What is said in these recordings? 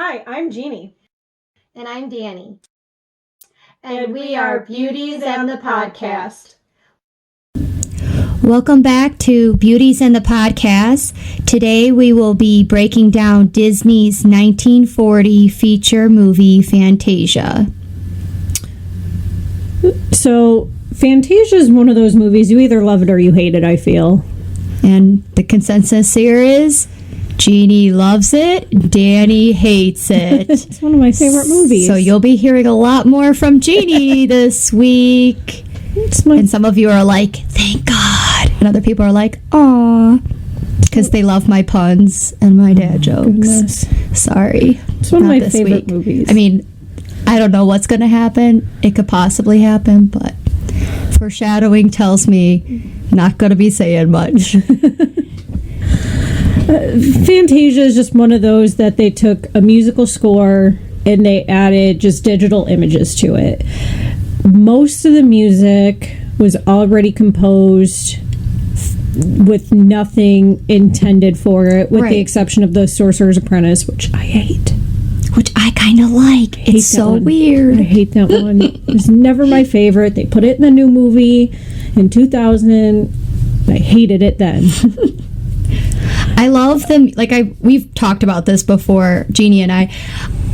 Hi, I'm Jeannie. And I'm Danny. And we are Beauties and the Podcast. Welcome back to Beauties and the Podcast. Today we will be breaking down Disney's 1940 feature movie Fantasia. So, Fantasia is one of those movies, you either love it or you hate it, I feel. And the consensus here is Jeannie loves it, Danny hates it. It's one of my favorite movies. So you'll be hearing a lot more from Jeannie this week. And some of you are like, thank God. And other people are like, aw. Because they love my puns and my dad jokes. Goodness. Sorry. It's one of my favorite movies. I mean, I don't know what's going to happen. It could possibly happen, but foreshadowing tells me not going to be saying much. Fantasia is just one of those that they took a musical score and they added just digital images to it. Most of the music was already composed with nothing intended for it, with the exception of the Sorcerer's Apprentice, which I hate. Which I kind of like. It's so weird. I hate that one. It was never my favorite. They put it in the new movie in 2000. I hated it then. I love them. We've talked about this before, Jeannie and I.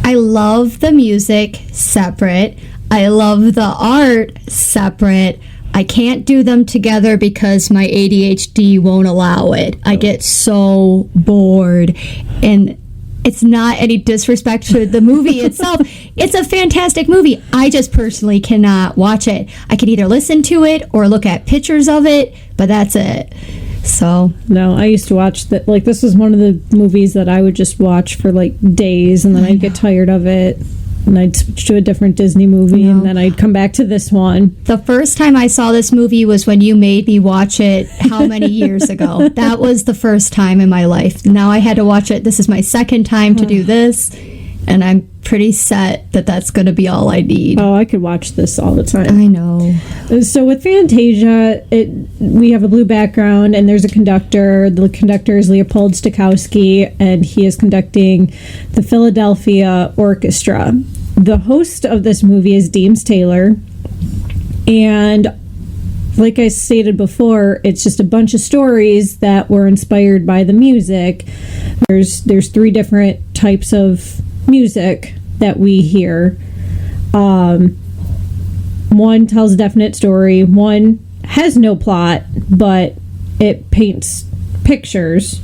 I love the music separate. I love the art separate. I can't do them together because my ADHD won't allow it. I get so bored. And it's not any disrespect to the movie itself. It's a fantastic movie. I just personally cannot watch it. I can either listen to it or look at pictures of it, but that's it. So no, I used to watch that. Like, this was one of the movies that I would just watch for like days, and then I'd get tired of it, and I'd switch to a different Disney movie, and then I'd come back to this one. The first time I saw this movie was when you made me watch it how many years ago? That was the first time in my life. Now I had to watch it. This is my second time to do this, and I'm pretty set that that's going to be all I need. Oh, I could watch this all the time. I know. So with Fantasia, we have a blue background, and there's a conductor. The conductor is Leopold Stokowski, and he is conducting the Philadelphia Orchestra. The host of this movie is Deems Taylor, and like I stated before, it's just a bunch of stories that were inspired by the music. There's three different types of music that we hear. One tells a definite story, one has no plot, but it paints pictures,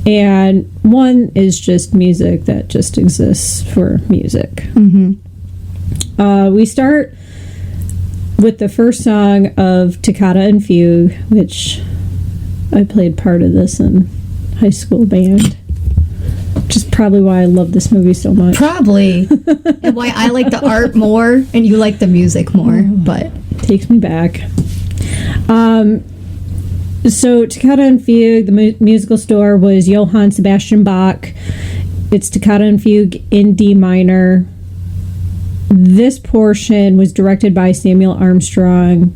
and one is just music that just exists for music. We start with the first song of Toccata and Fugue, which I played part of this in high school band. Which is probably why I love this movie so much. Probably. And why I like the art more and you like the music more. But takes me back. So Toccata and Fugue, the musical score was Johann Sebastian Bach. It's Toccata and Fugue in D minor. This portion was directed by Samuel Armstrong.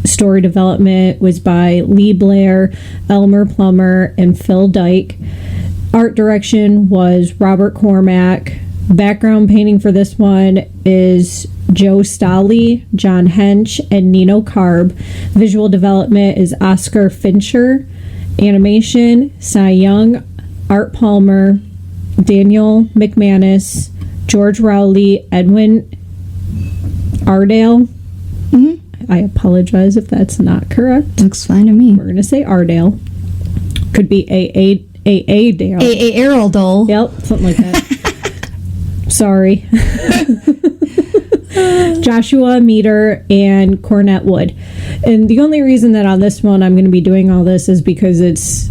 Story development was by Lee Blair, Elmer Plummer, and Phil Dyke. Art direction was Robert Cormack. Background painting for this one is Joe Stolley, John Hench, and Nino Karb. Visual development is Oscar Fincher. Animation, Cy Young, Art Palmer, Daniel McManus, George Rowley, Edwin Ardale. I apologize if that's not correct. Looks fine to me. We're going to say Ardale. Could be A. Dale. A. Errol. Yep, something like that. Sorry. Joshua Meter and Cornette Wood. And the only reason that on this one I'm going to be doing all this is because it's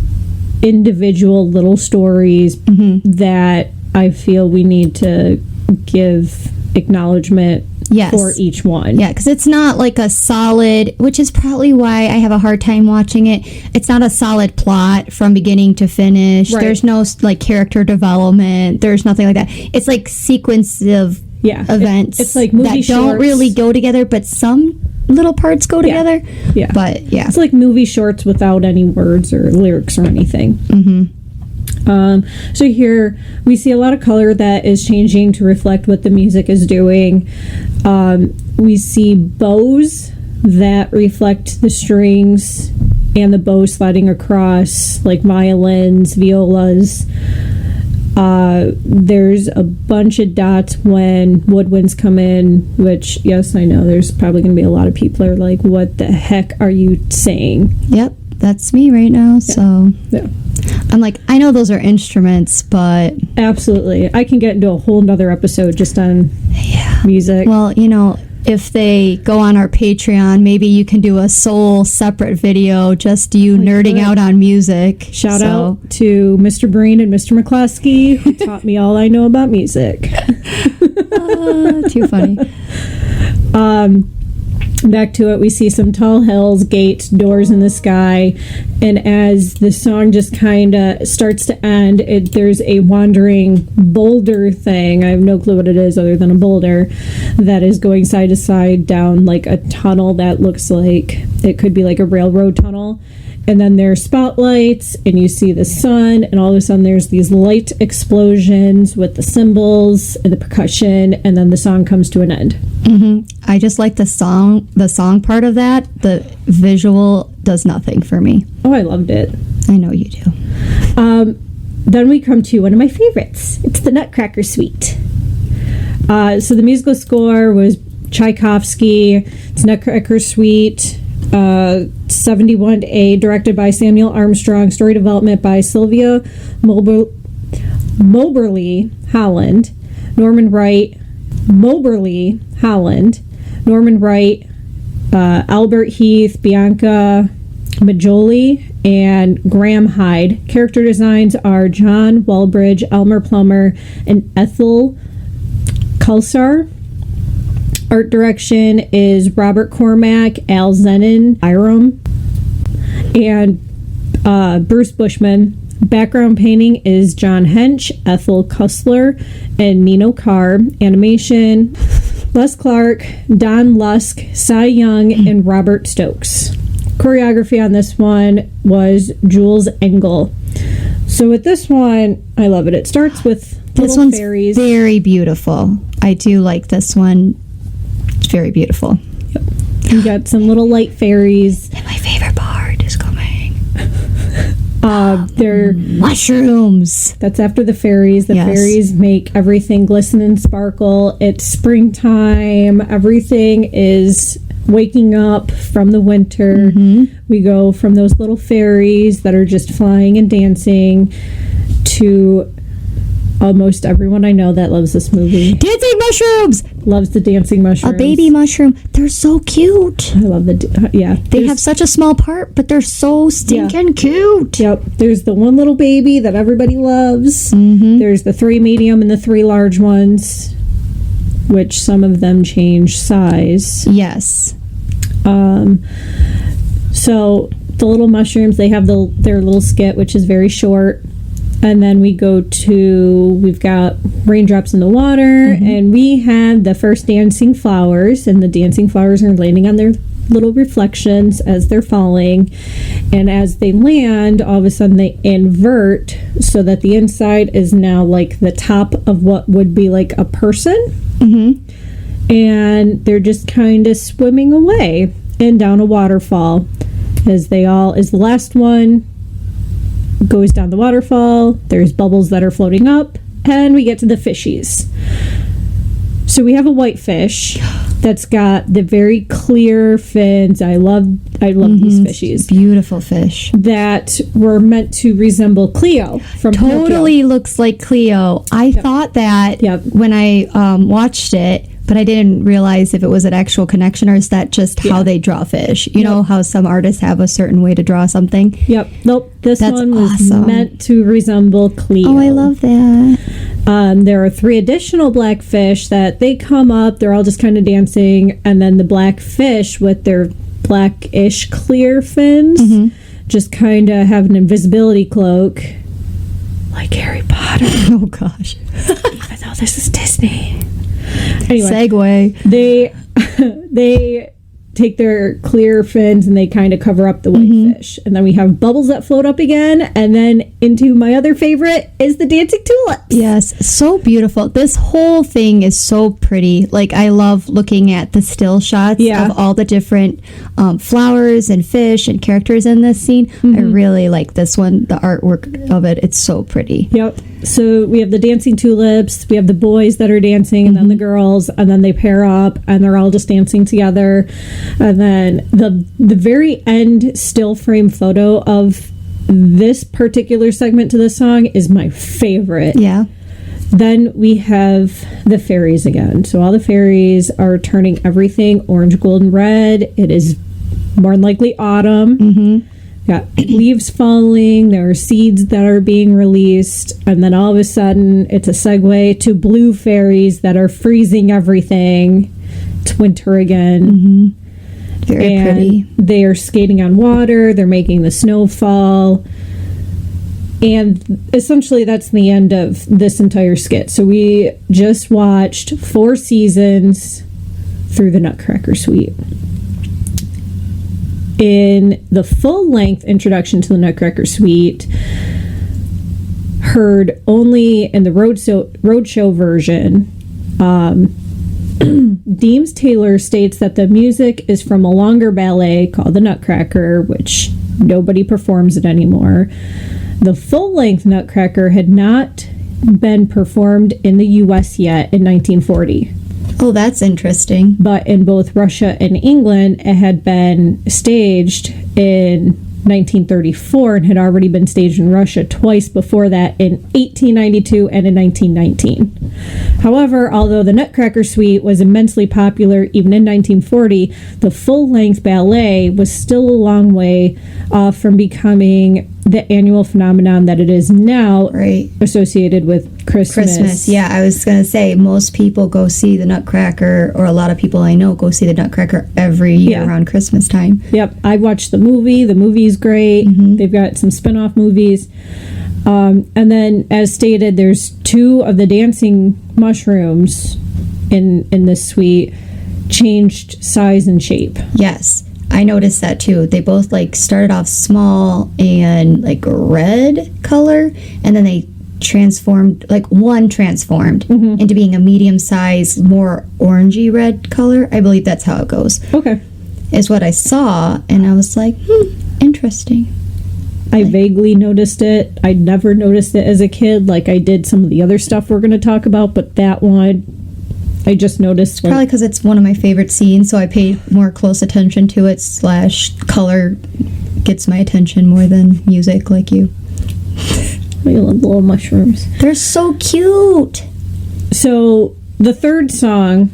individual little stories that I feel we need to give acknowledgement for each one. Yeah, because it's not like a solid, which is probably why I have a hard time watching it. It's not a solid plot from beginning to finish. Right. There's no like character development. There's nothing like that. It's like sequence of events. It's like movie that shorts. Don't really go together, but some little parts go together. Yeah. But yeah. It's like movie shorts without any words or lyrics or anything. So here we see a lot of color that is changing to reflect what the music is doing. We see bows that reflect the strings and the bow sliding across, like violins, violas. There's a bunch of dots when woodwinds come in, which, yes, I know there's probably going to be a lot of people are like, what the heck are you saying? Yep, that's me right now. So Yeah. I'm like, I know those are instruments, but Absolutely. I can get into a whole nother episode just on music. well, if they go on our Patreon, maybe you can do a sole separate video, just you nerding could. out on music. Shout out to Mr. Breen and Mr. McCloskey, who taught me all I know about music. Too funny. Back to it, we see some tall hills, gates, doors in the sky, and as the song just kind of starts to end, there's a wandering boulder thing. I have no clue what it is other than a boulder that is going side to side down like a tunnel that looks like it could be like a railroad tunnel. And then there's spotlights, and you see the sun, and all of a sudden there's these light explosions with the cymbals and the percussion, and then the song comes to an end. I just like the song part of that. The visual does nothing for me. Oh, I loved it. I know you do. Then we come to one of my favorites. It's the Nutcracker Suite. So the musical score was Tchaikovsky. It's Nutcracker Suite. 71A, directed by Samuel Armstrong. Story development by Sylvia Moberly Holland. Norman Wright. Albert Heath, Bianca Majoli, and Graham Hyde. Character designs are John Walbridge, Elmer Plummer, and Ethel Kulsar. Art direction is Robert Cormack, Al Zenon, Iram, and Bruce Bushman. Background painting is John Hench, Ethel Kussler, and Nino Carr. Animation, Les Clark, Don Lusk, Cy Young, and Robert Stokes. Choreography on this one was Jules Engel. So with this one, I love it. It starts with This little one's fairies. very beautiful. I do like this one. It's very beautiful. You got some little light fairies. And my favorite part is coming. They're Mushrooms. That's after the fairies. The Yes. fairies make everything glisten and sparkle. It's springtime. Everything is waking up from the winter. We go from those little fairies that are just flying and dancing to almost everyone I know that loves this movie. Dancing mushrooms. Loves the dancing mushrooms. A baby mushroom. They're so cute. I love yeah. They have such a small part, but they're so stinking cute. Yep. There's the one little baby that everybody loves. There's the 3 medium and the 3 large ones, which some of them change size. Yes. So the little mushrooms, they have their little skit, which is very short. And then we've got raindrops in the water, and we had the first dancing flowers, and the dancing flowers are landing on their little reflections as they're falling. And as they land, all of a sudden they invert so that the inside is now like the top of what would be like a person. And they're just kind of swimming away and down a waterfall as the last one goes down the waterfall. There's bubbles that are floating up, and we get to the fishies. So we have a white fish that's got the very clear fins. I love these fishies. Beautiful fish. That were meant to resemble Cleo from Totally Pinocchio. looks like Cleo. I thought that when I watched it, but I didn't realize if it was an actual connection or is that just how they draw fish. You know how some artists have a certain way to draw something? Nope. That's one was awesome. meant to resemble Cleo. Oh, I love that. There are 3 additional black fish that they come up. They're all just kind of dancing. And then the black fish with their blackish clear fins just kind of have an invisibility cloak. Like Harry Potter. Oh, gosh. Even though this is Disney. Anyway, Segue. they take their clear fins and they kind of cover up the white fish. And then we have bubbles that float up again. And then into my other favorite is the dancing tulips. Yes, so beautiful. This whole thing is so pretty. Like, I love looking at the still shots of all the different flowers and fish and characters in this scene. I really like this one, the artwork of it. It's so pretty. Yep. So we have the dancing tulips, we have the boys that are dancing, and then the girls, and then they pair up, and they're all just dancing together. And then the very end still frame photo of this particular segment to the song is my favorite. Yeah. Then we have the fairies again. So all the fairies are turning everything orange, gold, and red. It is more than likely autumn. Got leaves falling. There are seeds that are being released. And then all of a sudden, it's a segue to blue fairies that are freezing everything. It's winter again. Very pretty. They are skating on water. They're making the snow fall. And essentially, that's the end of this entire skit. So we just watched 4 seasons through the Nutcracker Suite. In the full-length introduction to the Nutcracker Suite, heard only in the roadshow version, Deems Taylor states that the music is from a longer ballet called The Nutcracker, which nobody performs it anymore. The full-length Nutcracker had not been performed in the U.S. yet in 1940. Oh, that's interesting. But in both Russia and England, it had been staged in 1934 and had already been staged in Russia twice before that in 1892 and in 1919. However, although the Nutcracker Suite was immensely popular even in 1940, the full-length ballet was still a long way off from becoming the annual phenomenon that it is now, right, associated with Christmas. Yeah, I was going to say, most people go see the Nutcracker, or a lot of people I know go see the Nutcracker every year around Christmas time. Yep, I watched the movie. The movie's great. They've got some spin-off movies. And then, as stated, there's 2 of the dancing mushrooms in this suite changed size and shape. Yes, I noticed that too. They both started off small and red color, and then they transformed, one transformed into being a medium-sized, more orangey red color. I believe that's how it goes. Okay. Is what I saw, and I was like, interesting. I vaguely noticed it. I never noticed it as a kid like I did some of the other stuff we're going to talk about, but that one I just noticed. Probably because it's one of my favorite scenes, so I paid more close attention to it, / color gets my attention more than music, like you. I love the little mushrooms. They're so cute. So the third song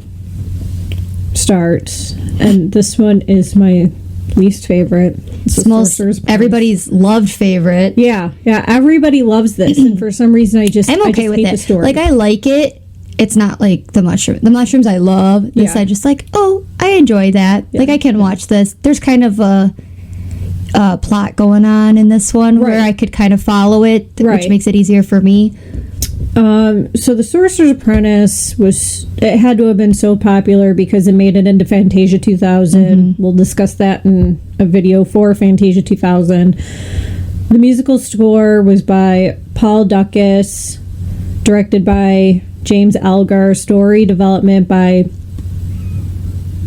starts, and this one is my least favorite. It's most everybody's loved favorite. Yeah, everybody loves this, and for some reason I'm okay with hate it. The story. I like it. It's not like the mushroom. The mushrooms I love. This I just I enjoy that. Yeah. I can watch this. There's kind of a plot going on in this one where I could kind of follow it, which makes it easier for me. So the Sorcerer's Apprentice had to have been so popular because it made it into Fantasia 2000. We'll discuss that in a video for Fantasia 2000. The musical score was by Paul Dukas, directed by James Algar, story development by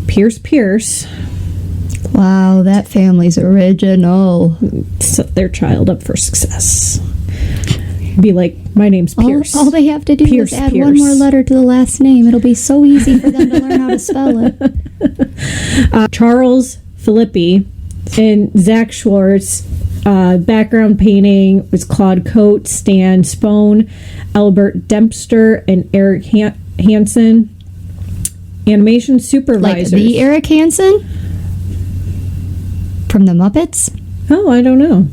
Pierce. Wow, that family's original. Set their child up for success. Be like, my name's Pierce. All they have to do is add one more letter to the last name. It'll be so easy for them to learn how to spell it. Charles Filippi and Zach Schwartz. Background painting was Claude Coates, Stan Spohn, Albert Dempster, and Eric Hansen. Animation supervisors. Like the Eric Hansen? From the Muppets? Oh, I don't know.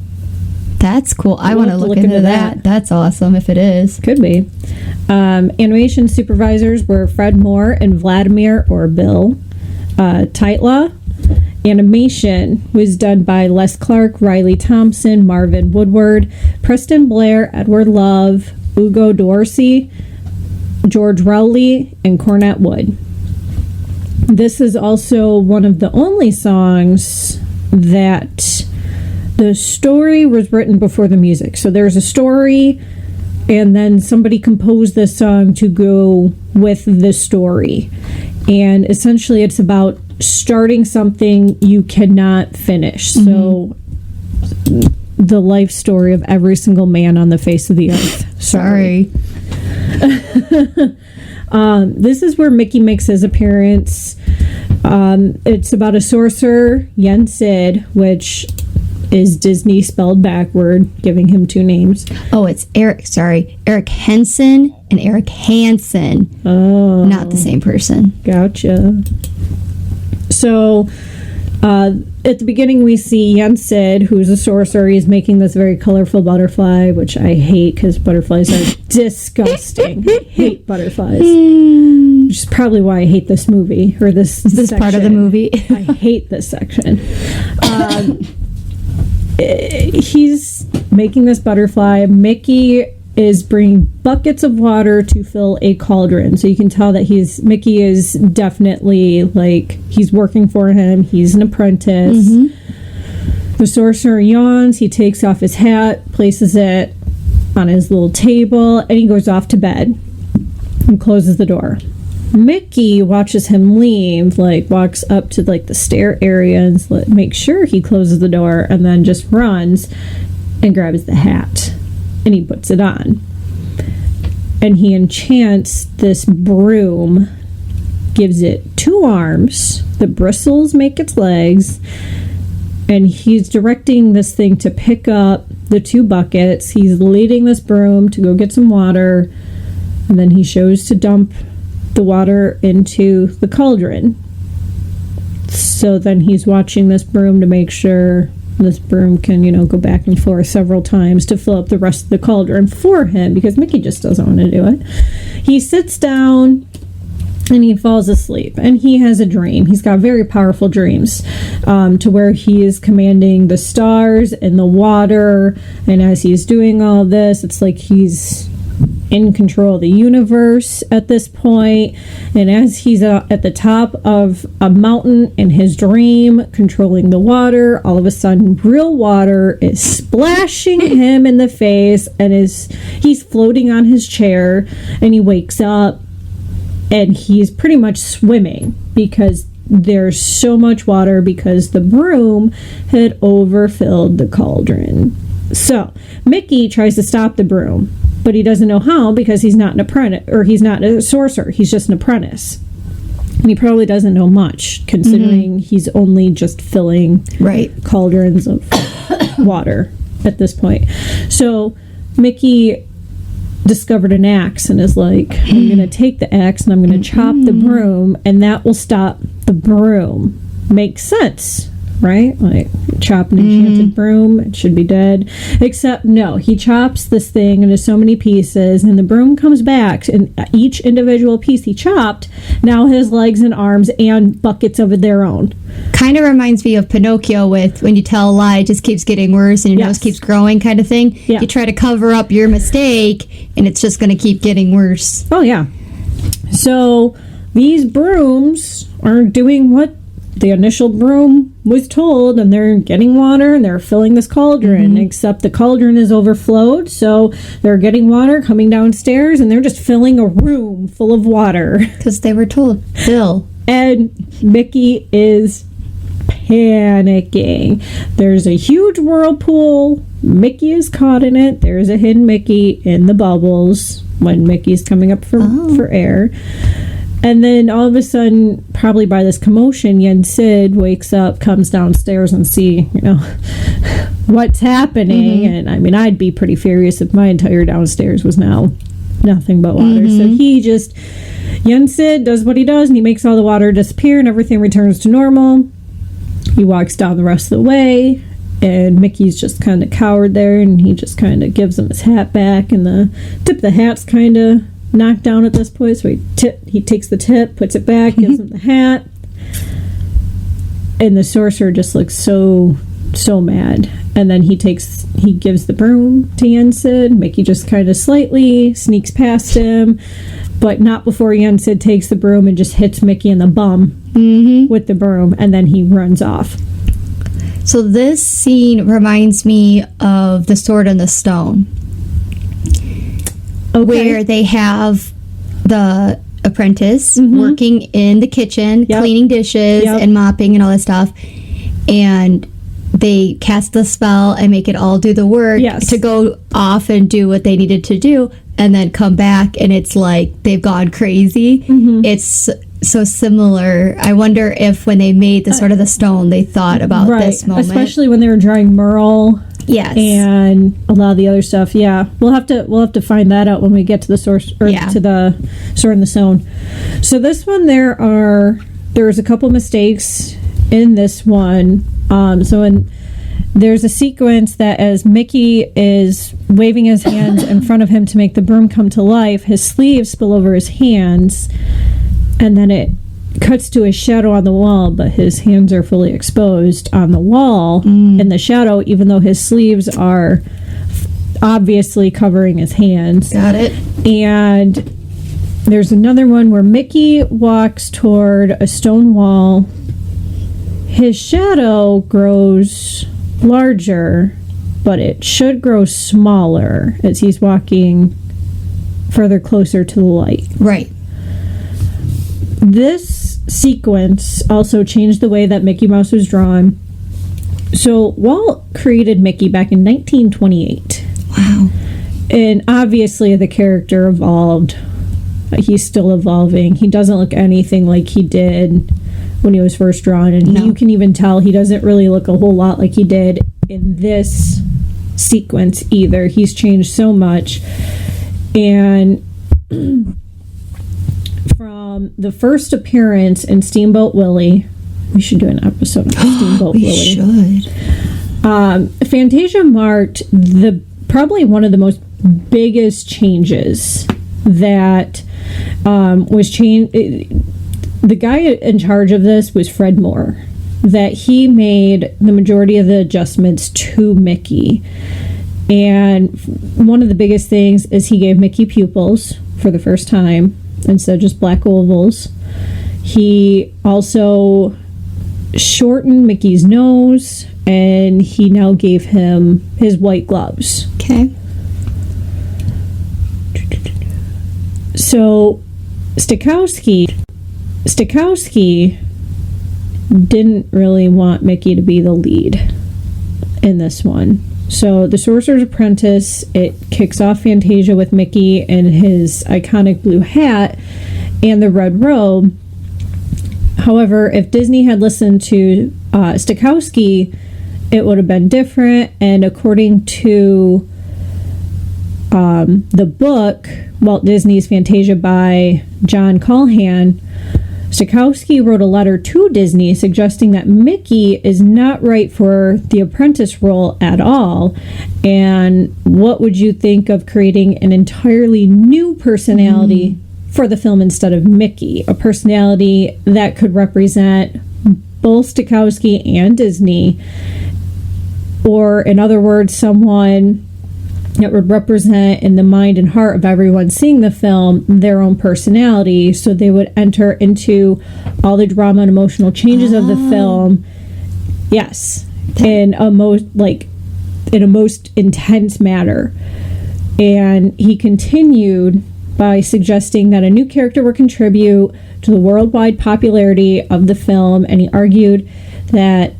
That's cool. I want to look into that. That's awesome if it is. Could be. Animation supervisors were Fred Moore and Vladimir or Bill Teitla. Animation was done by Les Clark, Riley Thompson, Marvin Woodward, Preston Blair, Edward Love, Ugo Dorsey, George Rowley, and Cornette Wood. This is also one of the only songs that the story was written before the music. So there's a story, and then somebody composed this song to go with the story. And essentially it's about starting something you cannot finish. So the life story of every single man on the face of the earth. Sorry. This is where Mickey makes his appearance. It's about a sorcerer, Yen Sid, which is Disney spelled backward, giving him two names. Oh, it's Eric Henson and Eric Hansen. Oh. Not the same person. Gotcha. So, at the beginning, we see Yen Sid, who's a sorcerer. He's making this very colorful butterfly, which I hate because butterflies are disgusting. I hate butterflies. Which is probably why I hate this movie, or this section. Part of the movie. I hate this section. He's making this butterfly. Mickey is bringing buckets of water to fill a cauldron. So you can tell that Mickey is definitely, like, he's working for him. He's an apprentice. The sorcerer yawns. He takes off his hat, places it on his little table, and he goes off to bed and closes the door. Mickey watches him leave, like, walks up to, like, the stair area and makes sure he closes the door, and then just runs and grabs the hat. And he puts it on. And he enchants this broom, gives it two arms, the bristles make its legs, and he's directing this thing to pick up the two buckets. He's leading this broom to go get some water, and then he shows to dump the water into the cauldron. So then he's watching this broom to make sure this broom can, go back and forth several times to fill up the rest of the cauldron for him, because Mickey just doesn't want to do it. He sits down and he falls asleep, and he has a dream. He's got very powerful dreams, to where he is commanding the stars and the water, and as he's doing all this, it's like he's in control of the universe at this point. And as he's at the top of a mountain in his dream, controlling the water, all of a sudden real water is splashing him in the face, and he's floating on his chair, and he wakes up and he's pretty much swimming because there's so much water, because the broom had overfilled the cauldron. So Mickey tries to stop the broom, but he doesn't know how, because he's not an apprentice, or he's not a sorcerer. He's just an apprentice. And he probably doesn't know much, considering he's only just filling cauldrons of water at this point. So Mickey discovered an axe and is like, I'm going to take the axe and I'm going to chop the broom, and that will stop the broom. Makes sense, right? Like, chop an enchanted broom, it should be dead. Except, no, he chops this thing into so many pieces, and the broom comes back, and each individual piece he chopped now has legs and arms and buckets of their own. Kind of reminds me of Pinocchio, with when you tell a lie, it just keeps getting worse and your nose keeps growing kind of thing. Yeah. You try to cover up your mistake, and it's just going to keep getting worse. Oh, yeah. So these brooms aren't doing what the initial broom was told, and they're getting water and they're filling this cauldron, except the cauldron is overflowed, so they're getting water coming downstairs, and they're just filling a room full of water. Because they were told, fill. And Mickey is panicking. There's a huge whirlpool. Mickey is caught in it. There's a hidden Mickey in the bubbles when Mickey's coming up for air. And then all of a sudden, probably by this commotion, Yen Sid wakes up, comes downstairs and see, what's happening. And I mean, I'd be pretty furious if my entire downstairs was now nothing but water. So Yen Sid does what he does, and he makes all the water disappear, and everything returns to normal. He walks down the rest of the way, and Mickey's just kind of cowered there, and he just kind of gives him his hat back, and the tip of the hat's kind of knocked down at this point, so he takes the tip, puts it back, gives him the hat, and the sorcerer just looks so mad. And then he takes he gives the broom to Yen-Sid. Mickey just kind of slightly sneaks past him, but not before Yen-Sid takes the broom and just hits Mickey in the bum with the broom, and then he runs off. So this scene reminds me of The Sword and the Stone, where they have the apprentice working in the kitchen, cleaning dishes and mopping and all that stuff, and they cast the spell and make it all do the work to go off and do what they needed to do, and then come back and it's like they've gone crazy. It's so similar. I wonder if when they made the Sword of the Stone, they thought about this moment, especially when they were drawing Merle. Yes, and a lot of the other stuff. Yeah, we'll have to find that out when we get to the source or to the Sword and the Stone. So this one, there's a couple mistakes in this one. There's a sequence that as Mickey is waving his hands in front of him to make the broom come to life, his sleeves spill over his hands, and then it cuts to a shadow on the wall, but his hands are fully exposed on the wall in the shadow, even though his sleeves are obviously covering his hands. Got it. And there's another one where Mickey walks toward a stone wall. His shadow grows larger, but it should grow smaller as he's walking further closer to the light. Right. This sequence also changed the way that Mickey Mouse was drawn. So Walt created Mickey back in 1928. Wow. And obviously the character evolved. He's still evolving. He doesn't look anything like he did when he was first drawn, and you can even tell he doesn't really look a whole lot like he did in this sequence either. He's changed so much. And from the first appearance in Steamboat Willie, we should do an episode on Steamboat Willie. We should. Fantasia marked probably one of the most biggest changes that was changed. The guy in charge of this was Fred Moore, that he made the majority of the adjustments to Mickey. And one of the biggest things is he gave Mickey pupils for the first time instead of just black ovals. He also shortened Mickey's nose, and he now gave him his white gloves. Okay. So Stokowski didn't really want Mickey to be the lead in this one. So The Sorcerer's Apprentice, it kicks off Fantasia with Mickey in his iconic blue hat and the red robe. However, if Disney had listened to Stokowski, it would have been different. And according to the book, Walt Disney's Fantasia by John Callahan, Stokowski wrote a letter to Disney suggesting that Mickey is not right for the apprentice role at all. And what would you think of creating an entirely new personality for the film instead of Mickey? A personality that could represent both Stokowski and Disney. Or, in other words, someone that would represent in the mind and heart of everyone seeing the film their own personality, so they would enter into all the drama and emotional changes of the film. Yes, in a most intense manner. And he continued by suggesting that a new character would contribute to the worldwide popularity of the film, and he argued that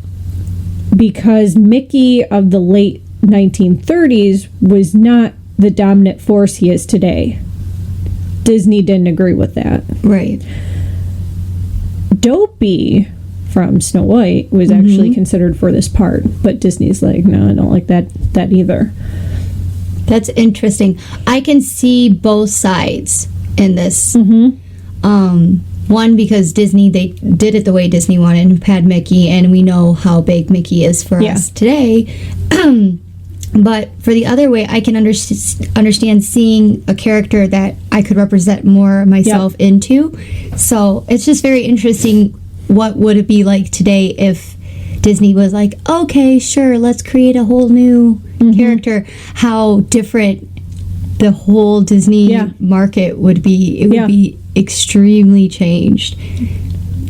because Mickey of the late 1930s was not the dominant force he is today. Disney didn't agree with that. Right. Dopey from Snow White was actually considered for this part, but Disney's like, no, I don't like that either. That's interesting. I can see both sides in this. One, because Disney, they did it the way Disney wanted and had Mickey, and we know how big Mickey is for us today. But for the other way, I can understand seeing a character that I could represent more myself into. So it's just very interesting. What would it be like today if Disney was like, okay, sure, let's create a whole new character, how different the whole Disney market would be. It would be extremely changed.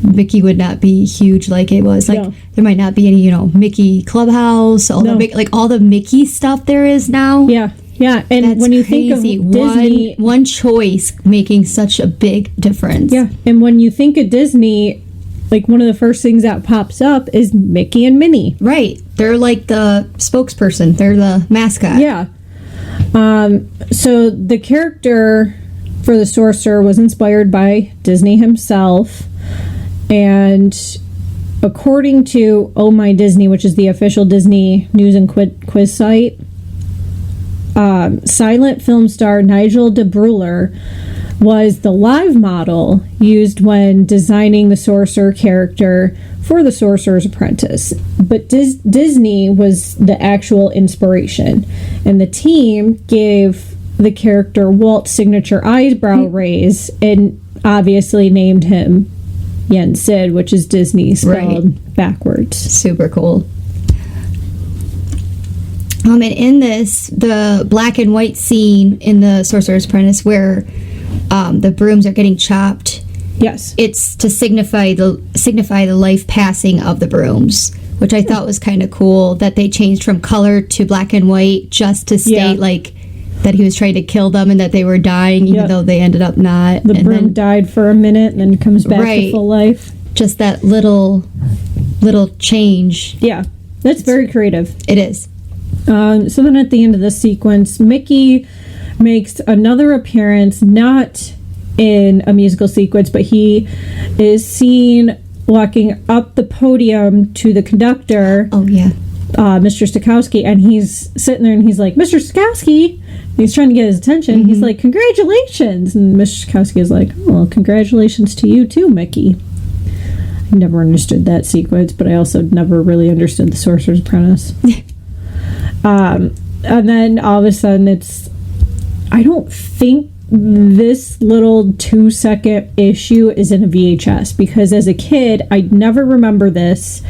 Mickey would not be huge like it was. Like there might not be any, Mickey Clubhouse, all the Mickey stuff there is now. Yeah. And that's when you crazy. think of Disney, one choice making such a big difference. Yeah. And when you think of Disney, like one of the first things that pops up is Mickey and Minnie. Right. They're like the spokesperson. They're the mascot. Yeah. So the character for the sorcerer was inspired by Disney himself. And according to Oh My Disney, which is the official Disney news and quiz site, silent film star Nigel de Bruler was the live model used when designing the sorcerer character for The Sorcerer's Apprentice. But Disney was the actual inspiration. And the team gave the character Walt's signature eyebrow raise and obviously named him Yen Sid, which is Disney spelled backwards. Super cool. And in this, the black and white scene in The Sorcerer's Apprentice where the brooms are getting chopped. Yes. It's to signify the life passing of the brooms, which I thought was kind of cool that they changed from color to black and white just to state that he was trying to kill them and that they were dying, even though they ended up not. The broom died for a minute and then comes back to full life. Just that little change. Yeah, that's very creative. It is. So then at the end of this sequence, Mickey makes another appearance, not in a musical sequence, but he is seen walking up the podium to the conductor. Oh, yeah. Mr. Stokowski, and he's sitting there and he's like, Mr. Stokowski, and he's trying to get his attention. He's like, congratulations. And Mr. Stokowski is like, oh, well, congratulations to you too, Mickey. I never understood that sequence, but I also never really understood The Sorcerer's Apprentice. And then all of a sudden I don't think this little 2-second issue is in a VHS, because as a kid, I never remember this.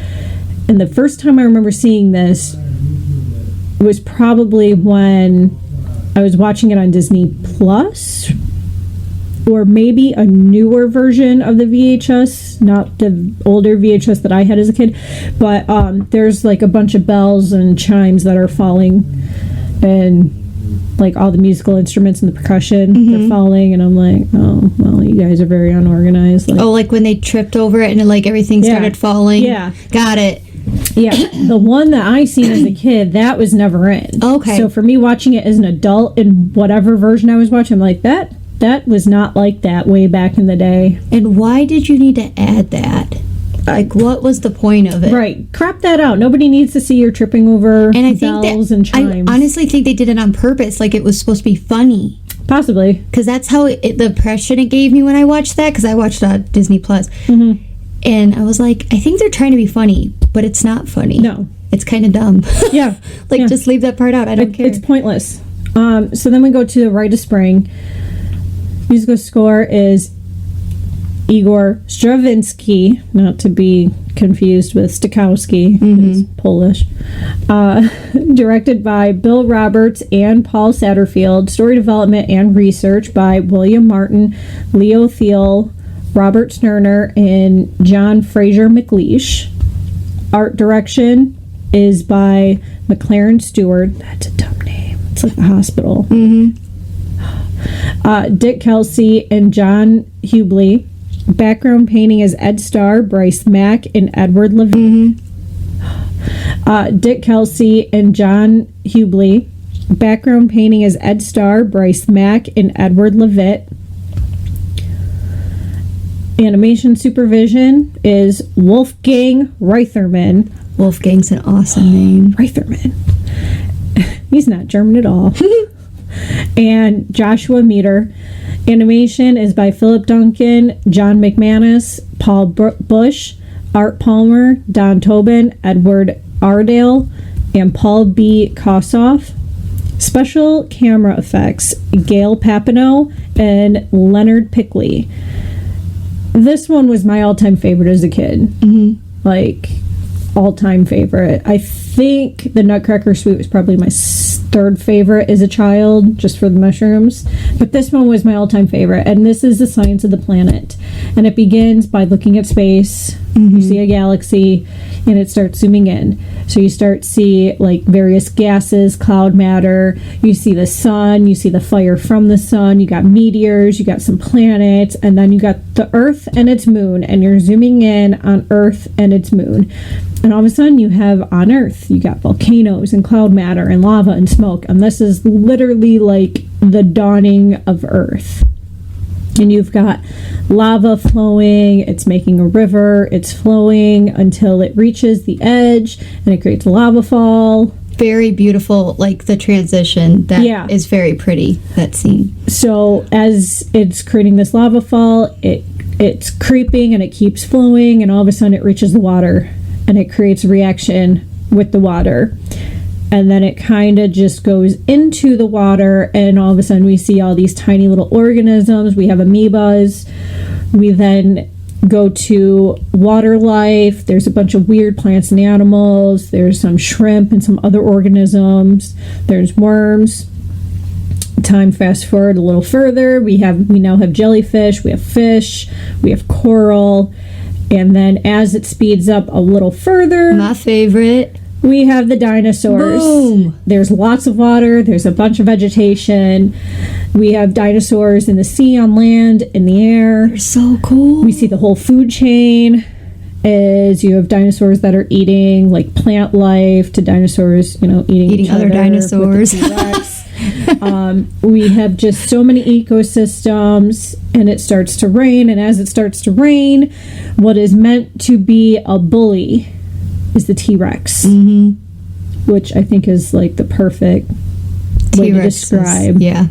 And the first time I remember seeing this was probably when I was watching it on Disney Plus, or maybe a newer version of the VHS, not the older VHS that I had as a kid. But there's like a bunch of bells and chimes that are falling, and like all the musical instruments and the percussion, they're falling, and I'm like, oh, well, you guys are very unorganized. Like when they tripped over it and everything started falling. Yeah. Got it. Yeah, the one that I seen as a kid, that was never in. Okay. So for me, watching it as an adult in whatever version I was watching, I'm like, that was not like that way back in the day. And why did you need to add that? Like, what was the point of it? Right. Crop that out. Nobody needs to see you're tripping over bells and chimes. I honestly think they did it on purpose. Like, it was supposed to be funny. Possibly. Because that's how the impression it gave me when I watched that, because I watched it on Disney Plus. And I was like, I think they're trying to be funny, but it's not funny. No. It's kind of dumb. Yeah. Just leave that part out. I don't care. It's pointless. So then we go to the Rite of Spring. Musical score is Igor Stravinsky, not to be confused with Stokowski, who's Polish. Directed by Bill Roberts and Paul Satterfield. Story development and research by William Martin, Leo Thiel, Robert Snerner, and John Fraser McLeish. Art direction is by McLaren Stewart. That's a dumb name. It's like a hospital. Dick Kelsey and John Hubley. Background painting is Ed Starr, Bryce Mack, and Edward Levine. Dick Kelsey and John Hubley. Background painting is Ed Starr, Bryce Mack, and Edward Levitt. Animation supervision is Wolfgang Reitherman. Wolfgang's an awesome name. Reitherman. He's not German at all. And Joshua Meter. Animation is by Philip Duncan, John McManus, Paul Bush, Art Palmer, Don Tobin, Edward Ardale, and Paul B. Kossoff. Special camera effects, Gail Papineau and Leonard Pickley. This one was my all-time favorite as a kid. Like, all-time favorite. I think the Nutcracker Suite was probably my third favorite as a child, just for the mushrooms. But this one was my all-time favorite, and this is the science of the planet. And it begins by looking at space. You see a galaxy, and it starts zooming in. So you start to see like various gases, cloud matter. You see the sun. You see the fire from the sun. You got meteors. You got some planets, and then you got the Earth and its moon. And you're zooming in on Earth and its moon. And all of a sudden, you have on Earth, you got volcanoes and cloud matter and lava and smoke. And this is literally like the dawning of Earth. And you've got lava flowing, it's making a river, it's flowing until it reaches the edge, and it creates a lava fall. Very beautiful, like the transition. That is very pretty, that scene. So as it's creating this lava fall, it's creeping and it keeps flowing, and all of a sudden it reaches the water, and it creates a reaction with the water. And then it kind of just goes into the water, and all of a sudden we see all these tiny little organisms. We have amoebas. We then go to water life. There's a bunch of weird plants and animals. There's some shrimp and some other organisms. There's worms. Time fast forward a little further. We now have jellyfish. We have fish. We have coral. And then as it speeds up a little further, my favorite, we have the dinosaurs. Boom. There's lots of water. There's a bunch of vegetation. We have dinosaurs in the sea, on land, in the air. They're so cool. We see the whole food chain as you have dinosaurs that are eating like plant life to dinosaurs, eating other dinosaurs. We have just so many ecosystems, and it starts to rain. And as it starts to rain, what is meant to be a bully is the T-Rex, which I think is like the perfect way to describe a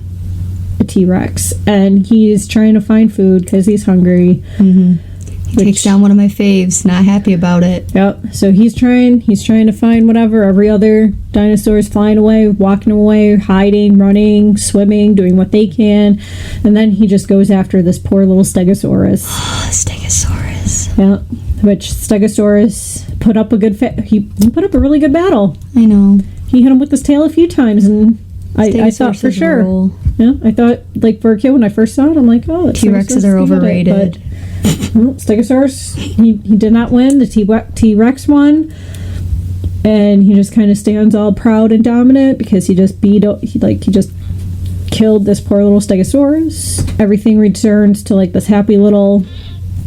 T-Rex. And he's trying to find food because he's hungry. He takes down one of my faves. Not happy about it. Yep. So he's trying to find whatever. Every other dinosaur is flying away, walking away, hiding, running, swimming, doing what they can. And then he just goes after this poor little Stegosaurus. Stegosaurus. Yeah. Which Stegosaurus put up a good he put up a really good battle. I know. He hit him with his tail a few times, and I thought for sure. Yeah, I thought like for a kid when I first saw it, I'm like, oh, T-Rexes are overrated. Stegosaurus, he did not win. The T-Rex won, and he just kind of stands all proud and dominant because he just killed this poor little Stegosaurus. Everything returns to like this happy little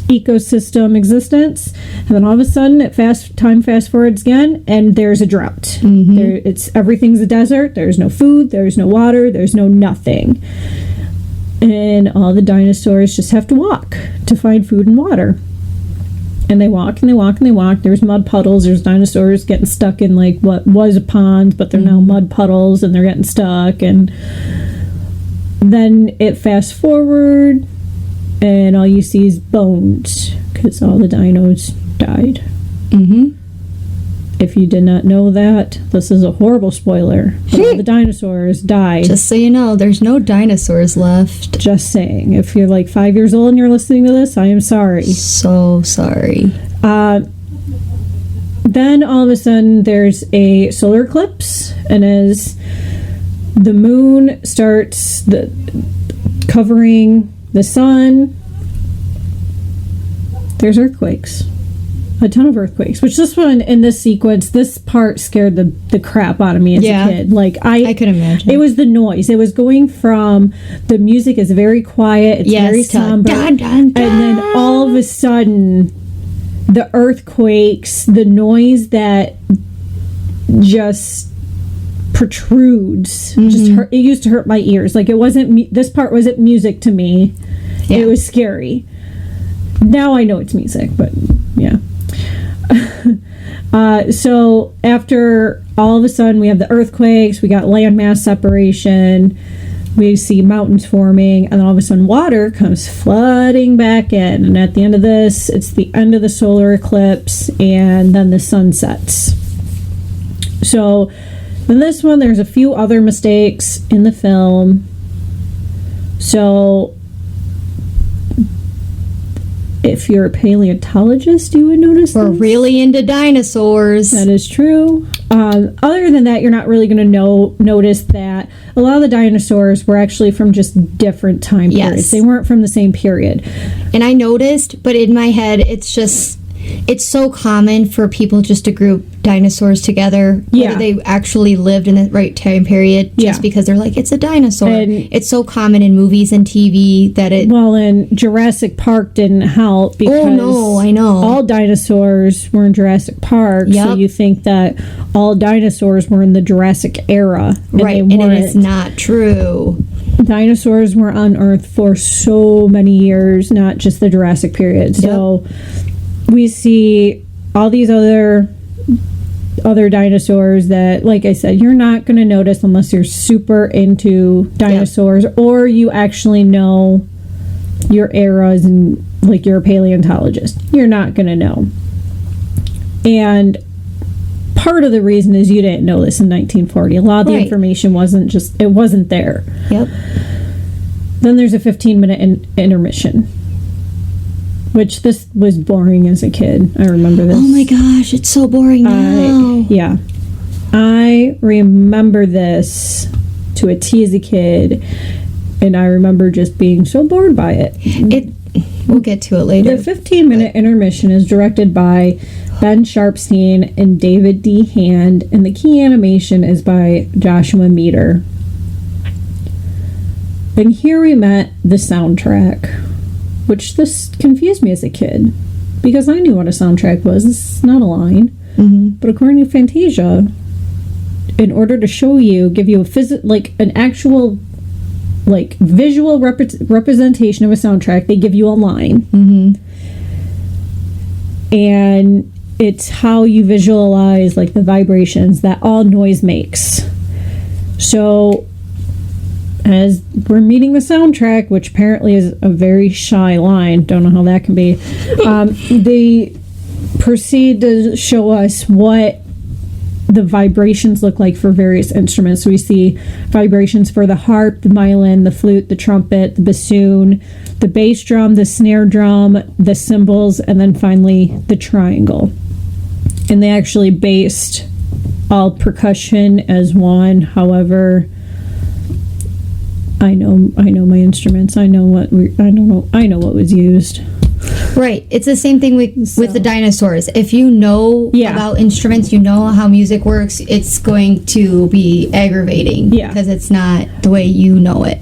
ecosystem existence, and then all of a sudden time fast forwards again, and there's a drought. Everything's a desert. There's no food, there's no water, there's no nothing, and all the dinosaurs just have to walk to find food and water. And they walk and they walk and they walk. There's mud puddles. There's dinosaurs getting stuck in like what was a pond, but they're now mud puddles, and they're getting stuck. And then it fast forward, and all you see is bones because all the dinos died. If you did not know that, this is a horrible spoiler, but all the dinosaurs died. Just so you know, there's no dinosaurs left. Just saying. If you're like 5 years old and you're listening to this, I am sorry. So sorry. Then all of a sudden there's a solar eclipse, and as the moon starts covering the sun, there's earthquakes. A ton of earthquakes, which this one in this sequence, this part scared the crap out of me as a kid. Like I could imagine. It was the noise. It was going from the music is very quiet, it's very somber, dun, dun, dun. And then all of a sudden the earthquakes, the noise that just protrudes, just hurt. It used to hurt my ears. Like it wasn't. This part wasn't music to me. Yeah. It was scary. Now I know it's music, but yeah. So after all of a sudden we have the earthquakes, we got landmass separation, we see mountains forming, and then all of a sudden water comes flooding back in. And at the end of this, it's the end of the solar eclipse, and then the sun sets. So in this one, there's a few other mistakes in the film. So if you're a paleontologist, you would notice We're this. really into dinosaurs. That is true. Other than that, you're not really going to notice that a lot of the dinosaurs were actually from just different time periods. Yes. They weren't from the same period. And I noticed, but in my head, it's so common for people just to group dinosaurs together, Yeah. whether they actually lived in the right time period, just Yeah. because they're like, it's a dinosaur. And- it's so common in movies and TV that it... Well, and Jurassic Park didn't help because Oh, no, I know. all dinosaurs were in Jurassic Park. So Yep. you think that all dinosaurs were in the Jurassic era. And right, they and weren't. it is not true. Dinosaurs were on Earth for so many years, not just the Jurassic period. So we see all these other dinosaurs that, like I said, you're not going to notice unless you're super into dinosaurs or you actually know your eras and like you're a paleontologist. You're not going to know. And part of the reason is you didn't know this in 1940. A lot of the Right. information wasn't there. Yep. Then there's a 15-minute intermission, which this was boring as a kid. I remember this. Oh my gosh, it's so boring now. I remember this to a T as a kid, and I remember just being so bored by it. We'll get to it later. The 15-minute intermission is directed by Ben Sharpstein and David D. Hand, and the key animation is by Joshua Meter. And here we met the soundtrack, which this confused me as a kid, because I knew what a soundtrack was. It's not a line. Mm-hmm. But according to Fantasia, in order to give you an actual visual representation of a soundtrack, they give you a line. Mm-hmm. And it's how you visualize like the vibrations that all noise makes. So as we're meeting the soundtrack, which apparently is a very shy line, don't know how that can be, they proceed to show us what the vibrations look like for various instruments. So we see vibrations for the harp, the violin, the flute, the trumpet, the bassoon, the bass drum, the snare drum, the cymbals, and then finally the triangle. And they actually based all percussion as one. However, I know my instruments. I know what was used. Right. It's the same thing with the dinosaurs. If you know about instruments, you know how music works, it's going to be aggravating because it's not the way you know it.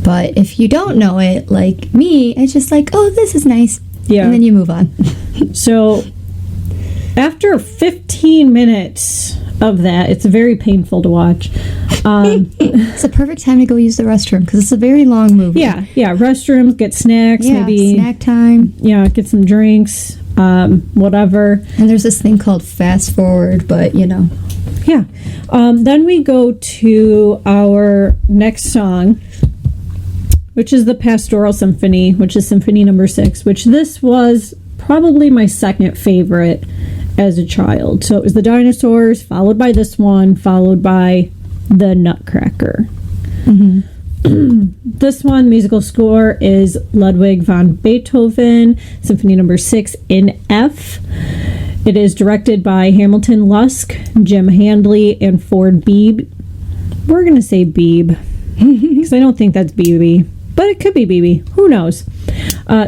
But if you don't know it, like me, it's just like, oh, this is nice. Yeah. And then you move on. So after 15 minutes of that, it's very painful to watch. It's a perfect time to go use the restroom because it's a very long movie. Yeah. Restrooms, get snacks, maybe snack time. Yeah, get some drinks, whatever. And there's this thing called fast forward, but you know. Yeah. Then we go to our next song, which is the Pastoral Symphony, which is Symphony Number 6, which this was probably my second favorite as a child. So it was the dinosaurs, followed by this one, followed by the Nutcracker. Mm-hmm. This one, musical score, is Ludwig van Beethoven, Symphony Number 6 in F. It is directed by Hamilton Lusk, Jim Handley, and Ford Beebe. We're going to say Beebe, because I don't think that's Beebe, but it could be Beebe. Who knows?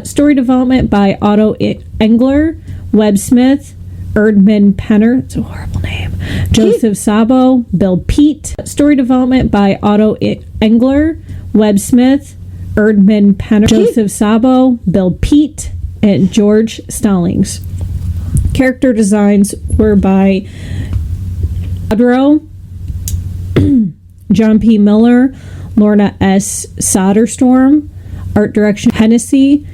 Story development by Otto Engler, Webb Smith, Erdman Penner, it's a horrible name, Joseph Sabo, Bill Peet. Story development by Otto Engler, Webb Smith, Erdman Penner, Joseph Sabo, Bill Peet, and George Stallings. Character designs were by Adro, John P. Miller, Lorna S. Soderstrom. Art direction Hennessy,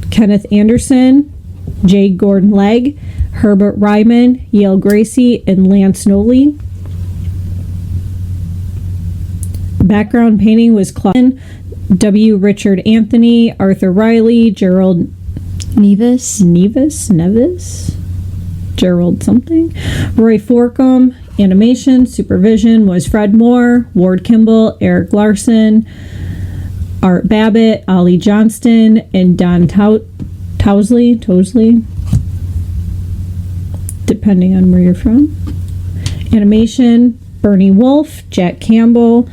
Kenneth Anderson, J. Gordon Legg, Herbert Ryman, Yale Gracie, and Lance Noley. Background painting was Claude W. Richard Anthony, Arthur Riley, Gerald Nevis, Gerald something, Roy Forcum. Animation supervision was Fred Moore, Ward Kimball, Eric Larson, Art Babbitt, Ollie Johnston, and Don Tosley, depending on where you're from. Animation, Bernie Wolfe, Jack Campbell,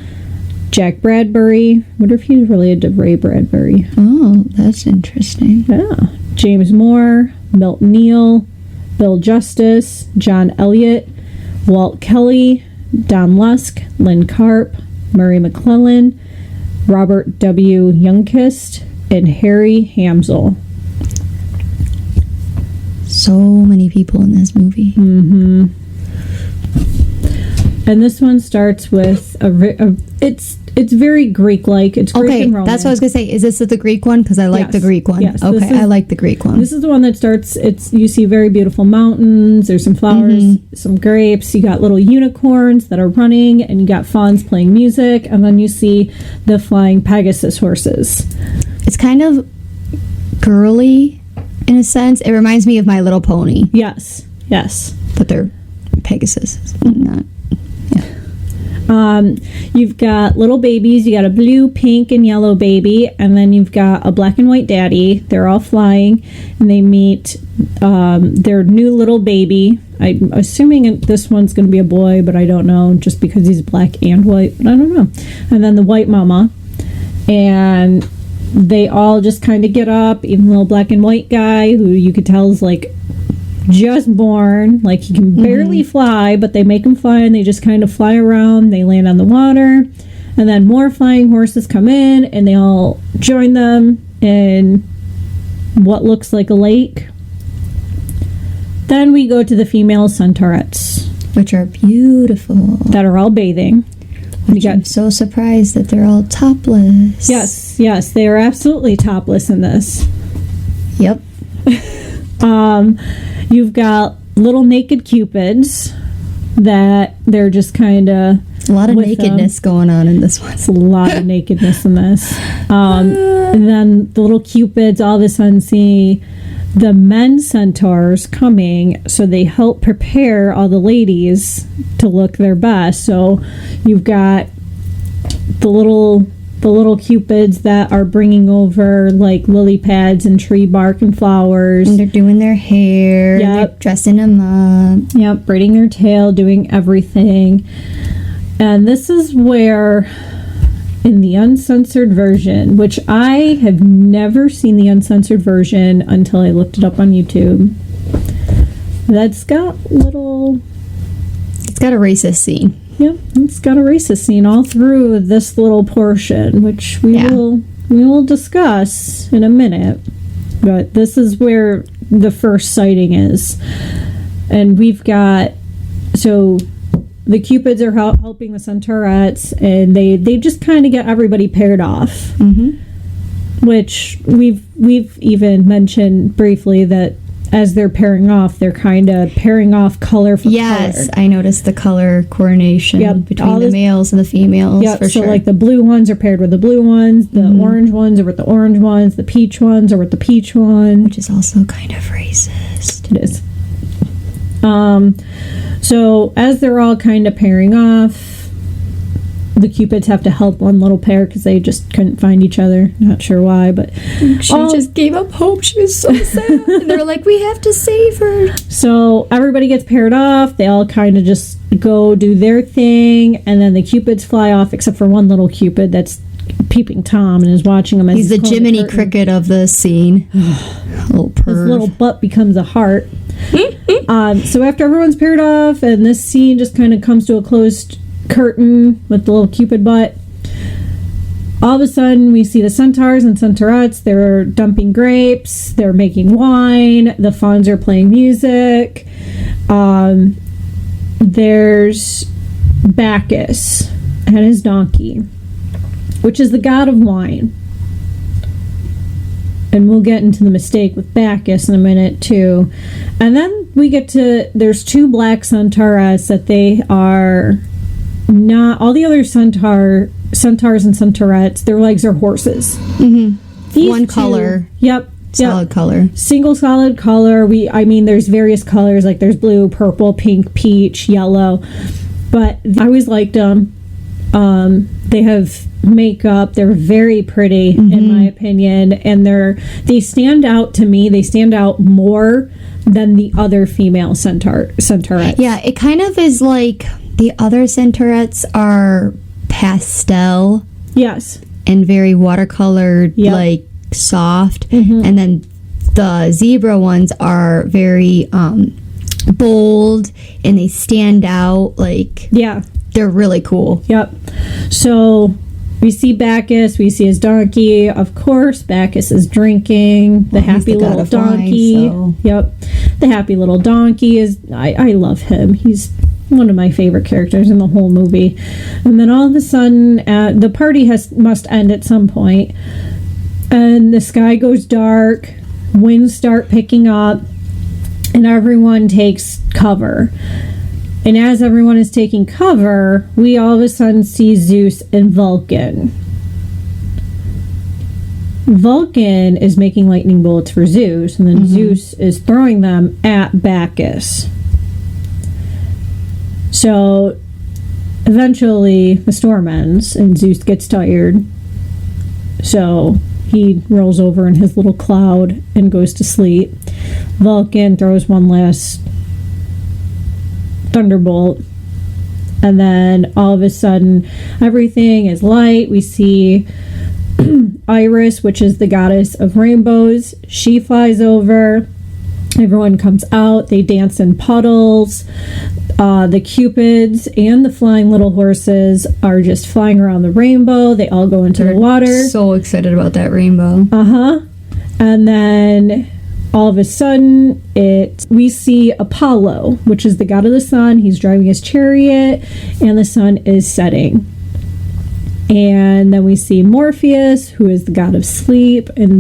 Jack Bradbury. I wonder if he's related to Ray Bradbury. Oh, that's interesting. Yeah. James Moore, Milton Neal, Bill Justice, John Elliott, Walt Kelly, Don Lusk, Lynn Carp, Murray McClellan, Robert W. Youngkist, and Harry Hamsel. So many people in this movie. Mm-hmm. And this one starts with it's very Greek-like. It's Greek and Roman. That's what I was gonna say. Is this the Greek one? Because I like the Greek one. Yes, okay, I like the Greek one. This is the one that starts. You see very beautiful mountains. There's some flowers, some grapes. You got little unicorns that are running, and you got fawns playing music, and then you see the flying Pegasus horses. It's kind of girly in a sense. It reminds me of My Little Pony. Yes, But they're Pegasus. Not. You've got little babies. You got a blue, pink, and yellow baby, and then you've got a black and white daddy. They're all flying, and they meet their new little baby. I'm assuming this one's going to be a boy, but I don't know, just because he's black and white. But I don't know. And then the white mama, and they all just kind of get up. Even the little black and white guy, who you could tell is like just born, like he can barely fly, but they make him fly, and they just kind of fly around. They land on the water, and then more flying horses come in, and they all join them in what looks like a lake. Then we go to the female centaurettes, Which are beautiful. that are all bathing. I'm so surprised that they're all topless. Yes, they are absolutely topless in this. Yep. You've got little naked cupids that they're just kind of... A lot of nakedness going on in this one. It's a lot of nakedness in this. And then the little cupids all of a sudden see the men centaurs coming, so they help prepare all the ladies to look their best. So you've got the little cupids that are bringing over like lily pads and tree bark and flowers. And they're doing their hair. Yep. And they're dressing them up. Yep, braiding their tail, doing everything. And this is where, in the uncensored version, which I have never seen the uncensored version until I looked it up on YouTube, that's got little... It's got a racist scene. Yep, it's got a racist scene all through this little portion, which we will discuss in a minute. But this is where the first sighting is. And we've got... So... The cupids are helping the centaurettes, and they just kind of get everybody paired off. Mm-hmm. Which we've even mentioned briefly that as they're pairing off, they're kind of pairing off color for color. Yes, I noticed the color coordination between the males and the females. Yep, for so sure. like the blue ones are paired with the blue ones, the orange ones are with the orange ones, the peach ones are with the peach ones. Which is also kind of racist. It is. So as they're all kind of pairing off, the cupids have to help one little pair because they just couldn't find each other. Not sure why, but She just gave up hope. She was so sad. And they're like, we have to save her. So everybody gets paired off. They all kind of just go do their thing, and then the cupids fly off, except for one little cupid that's peeping Tom and is watching him. As He's the Jiminy Cricket of the scene. Little perv. His little butt becomes a heart. So after everyone's paired off, and this scene just kind of comes to a closed curtain with the little cupid butt, all of a sudden we see the centaurs and centaurettes. They're dumping grapes, they're making wine, the fawns are playing music. There's Bacchus and his donkey, which is the god of wine. And we'll get into the mistake with Bacchus in a minute, too. And then we get to... There's two black centaurettes that they are not... All the other centaurs and centaurettes, their legs are horses. Mm-hmm. One color. Yep. Solid color. Single solid color. There's various colors. Like, there's blue, purple, pink, peach, yellow. But I always liked them. They have makeup. They're very pretty, in my opinion, and they stand out to me. They stand out more than the other female centaurettes. Yeah, it kind of is like the other centaurettes are pastel. Yes. And very watercolored, Yep. like soft. And then the zebra ones are very bold and they stand out. Like, Yeah. they're really cool. Yep. So we see Bacchus. We see his donkey. Of course, Bacchus is drinking. The Well, he's happy the god little of wine, donkey. so- Yep. The happy little donkey is. I love him. He's one of my favorite characters in the whole movie. And then all of a sudden, the party must end at some point, and the sky goes dark. Winds start picking up, and everyone takes cover. And as everyone is taking cover, we all of a sudden see Zeus and Vulcan. Vulcan is making lightning bolts for Zeus, and then Zeus is throwing them at Bacchus. So eventually the storm ends, and Zeus gets tired. So he rolls over in his little cloud and goes to sleep. Vulcan throws one last thunderbolt, and then all of a sudden everything is light. We see Iris, which is the goddess of rainbows. She flies over. Everyone comes out. They dance in puddles. The cupids and the flying little horses are just flying around the rainbow. They all go into the water. So excited about that rainbow. And then all of a sudden we see Apollo, which is the god of the sun. He's driving his chariot and the sun is setting. And then we see Morpheus, who is the god of sleep, and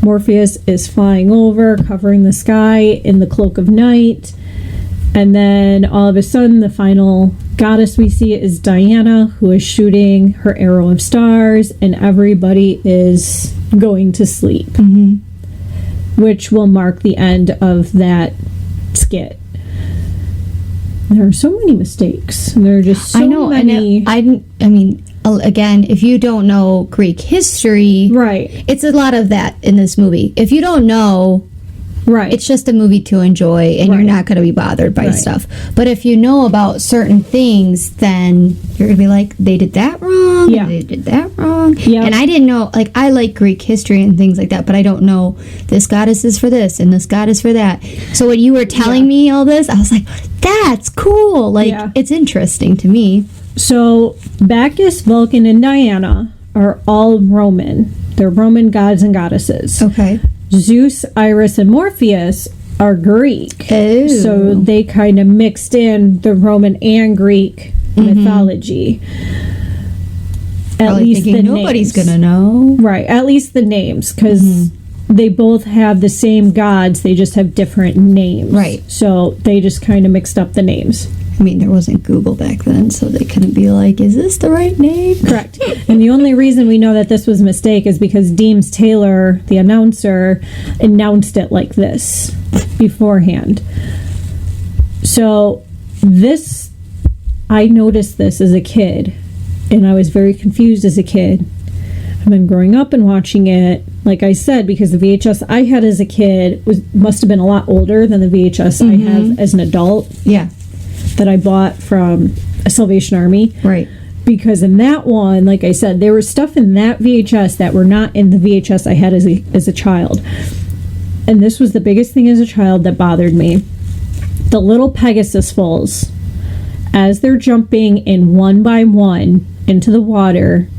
Morpheus is flying over, covering the sky in the cloak of night. And then all of a sudden the final goddess we see is Diana, who is shooting her arrow of stars, and everybody is going to sleep, which will mark the end of that skit. There are so many mistakes. There are just so many. And I mean, again, if you don't know Greek history, Right. it's a lot of that in this movie. If you don't know, Right. it's just a movie to enjoy, and you're Right. not going to be bothered by Right. stuff. But if you know about certain things, then you're going to be like, they did that wrong, Yeah. and they did that wrong. Yep. And I didn't know, like, I like Greek history and things like that, but I don't know this goddess is for this and this goddess for that. So when you were telling me all this, I was like, that's cool. Like, Yeah. it's interesting to me. So Bacchus, Vulcan, and Diana are all Roman. They're Roman gods and goddesses. Okay. Zeus, Iris, and Morpheus are Greek. Oh. So they kind of mixed in the Roman and Greek mythology. At Probably least thinking the nobody's names. going to know. Right, at least the names, because they both have the same gods, they just have different names. Right. So they just kind of mixed up the names. I mean, there wasn't Google back then, so they couldn't be like, is this the right name? Correct. And the only reason we know that this was a mistake is because Deems Taylor, the announcer, announced it like this beforehand. So I noticed this as a kid, and I was very confused as a kid. And then growing up and watching it, like I said, because the VHS I had as a kid must have been a lot older than the VHS I have as an adult Yeah. that I bought from a Salvation Army. Right. Because in that one, like I said, there was stuff in that VHS that were not in the VHS I had as a child. And this was the biggest thing as a child that bothered me. The little Pegasus foals, as they're jumping in one by one into the water,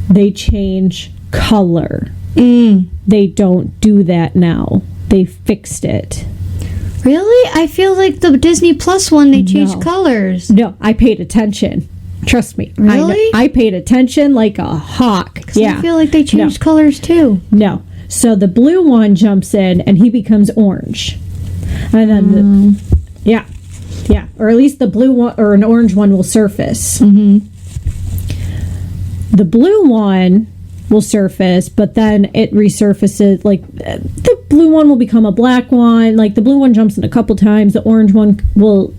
they change color. They don't do that now. They fixed it. Really? I feel like the Disney Plus one, they changed No. colors. No, I paid attention. Trust me. Really? I paid attention like a hawk. 'Cause Yeah. I feel like they changed colors too. No. So the blue one jumps in and he becomes orange. And then yeah. Or at least the blue one or an orange one will surface. The blue one will surface, but then it resurfaces. Like the blue one will become a black one. Like the blue one jumps in a couple times. The orange one will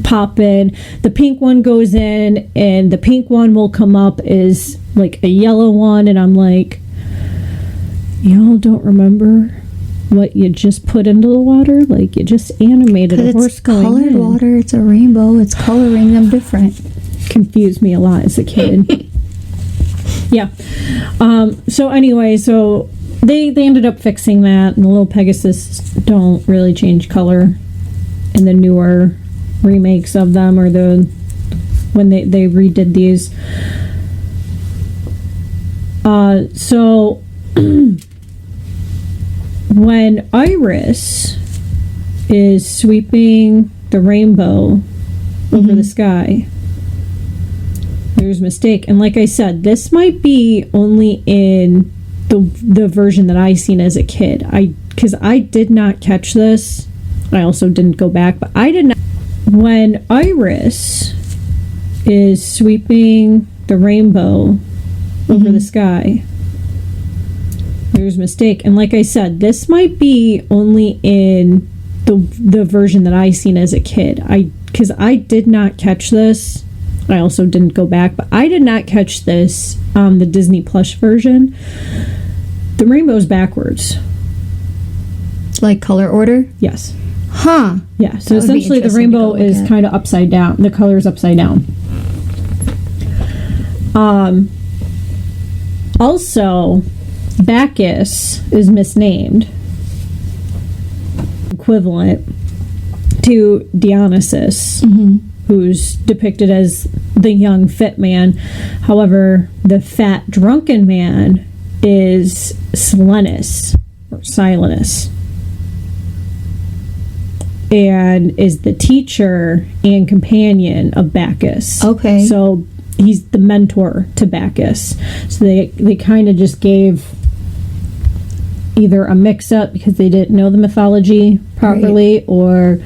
pop in. The pink one goes in, and the pink one will come up as like a yellow one, and I'm like, y'all don't remember what you just put into the water? Like, you just animated a horse going colored in. water. It's a rainbow. It's coloring them different. Confused me a lot as a kid. Yeah. So anyway, so they ended up fixing that, and the little Pegasus don't really change color in the newer remakes of them, or when they redid these. So when Iris is sweeping the rainbow over the sky, there's a mistake. And like I said, this might be only in the version that I seen as a kid. Because I did not catch this. I also didn't go back, but I did not. When Iris is sweeping the rainbow over the sky, there's a mistake. And like I said, this might be only in the version that I seen as a kid. Because I did not catch this. I also didn't go back, but I did not catch this on the Disney Plus version. The rainbow's backwards. Like color order? Yes. Huh. Yeah, so That would be essentially the interesting to rainbow go look is at. kind of upside down. The color is upside down. Also, Bacchus is misnamed, equivalent to Dionysus, who's depicted as the young fit man. However, the fat drunken man is Silenus, or Silenus, and is the teacher and companion of Bacchus. Okay. So he's the mentor to Bacchus. So they kind of just gave either a mix-up because they didn't know the mythology properly, or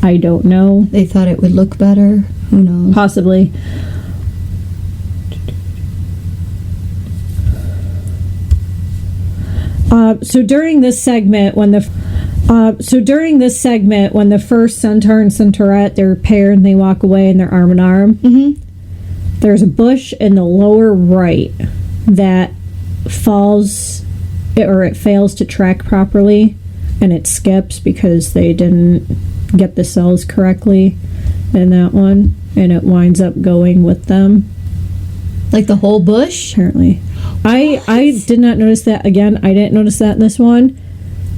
I don't know. They thought it would look better. Who knows? Possibly. So during this segment, when the first centaur and centaurette, they're paired and they walk away and they're arm in arm. There's a bush in the lower right that falls, or it fails to track properly, and it skips because they didn't get the cells correctly in that one, and it winds up going with them. Like the whole bush? Apparently. I did not notice that. Again, I didn't notice that in this one.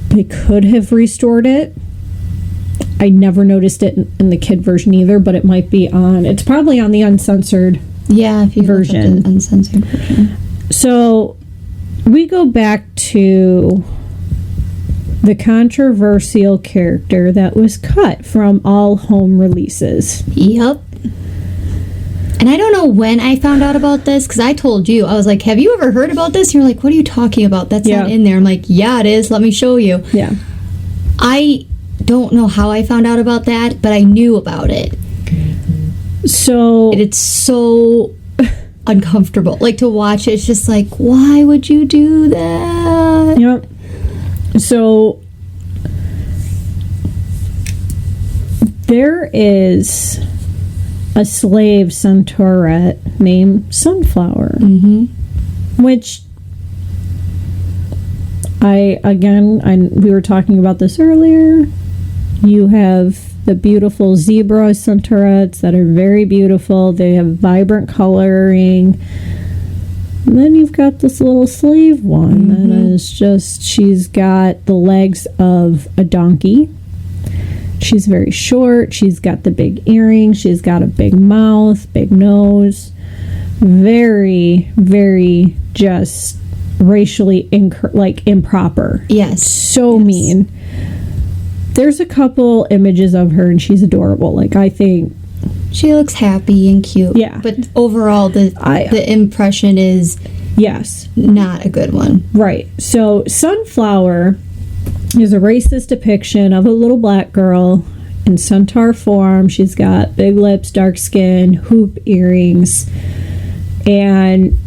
They could have restored it. I never noticed it in the kid version either, but it might be on. It's probably on the uncensored Yeah, if you look up version. the uncensored version. So we go back to the controversial character that was cut from all home releases. Yep. And I don't know when I found out about this, because I told you, I was like, have you ever heard about this? And you're like, what are you talking about? That's not in there. I'm like, yeah, it is. Let me show you. Yeah. I don't know how I found out about that, but I knew about it. So It's so uncomfortable. Like, to watch it, it's just like, why would you do that? Yep. So there is a slave centaurette named Sunflower, which we were talking about this earlier. You have the beautiful zebra centaurettes that are very beautiful. They have vibrant coloring. And then you've got this little slave one that is just, she's got the legs of a donkey. She's very short. She's got the big earrings. She's got a big mouth, big nose. Very, very just racially improper. Yes. So mean. There's a couple images of her and she's adorable. Like, I think She looks happy and cute. Yeah. But overall, the impression is yes, not a good one. right. So Sunflower is a racist depiction of a little black girl in centaur form. She's got big lips, dark skin, hoop earrings, and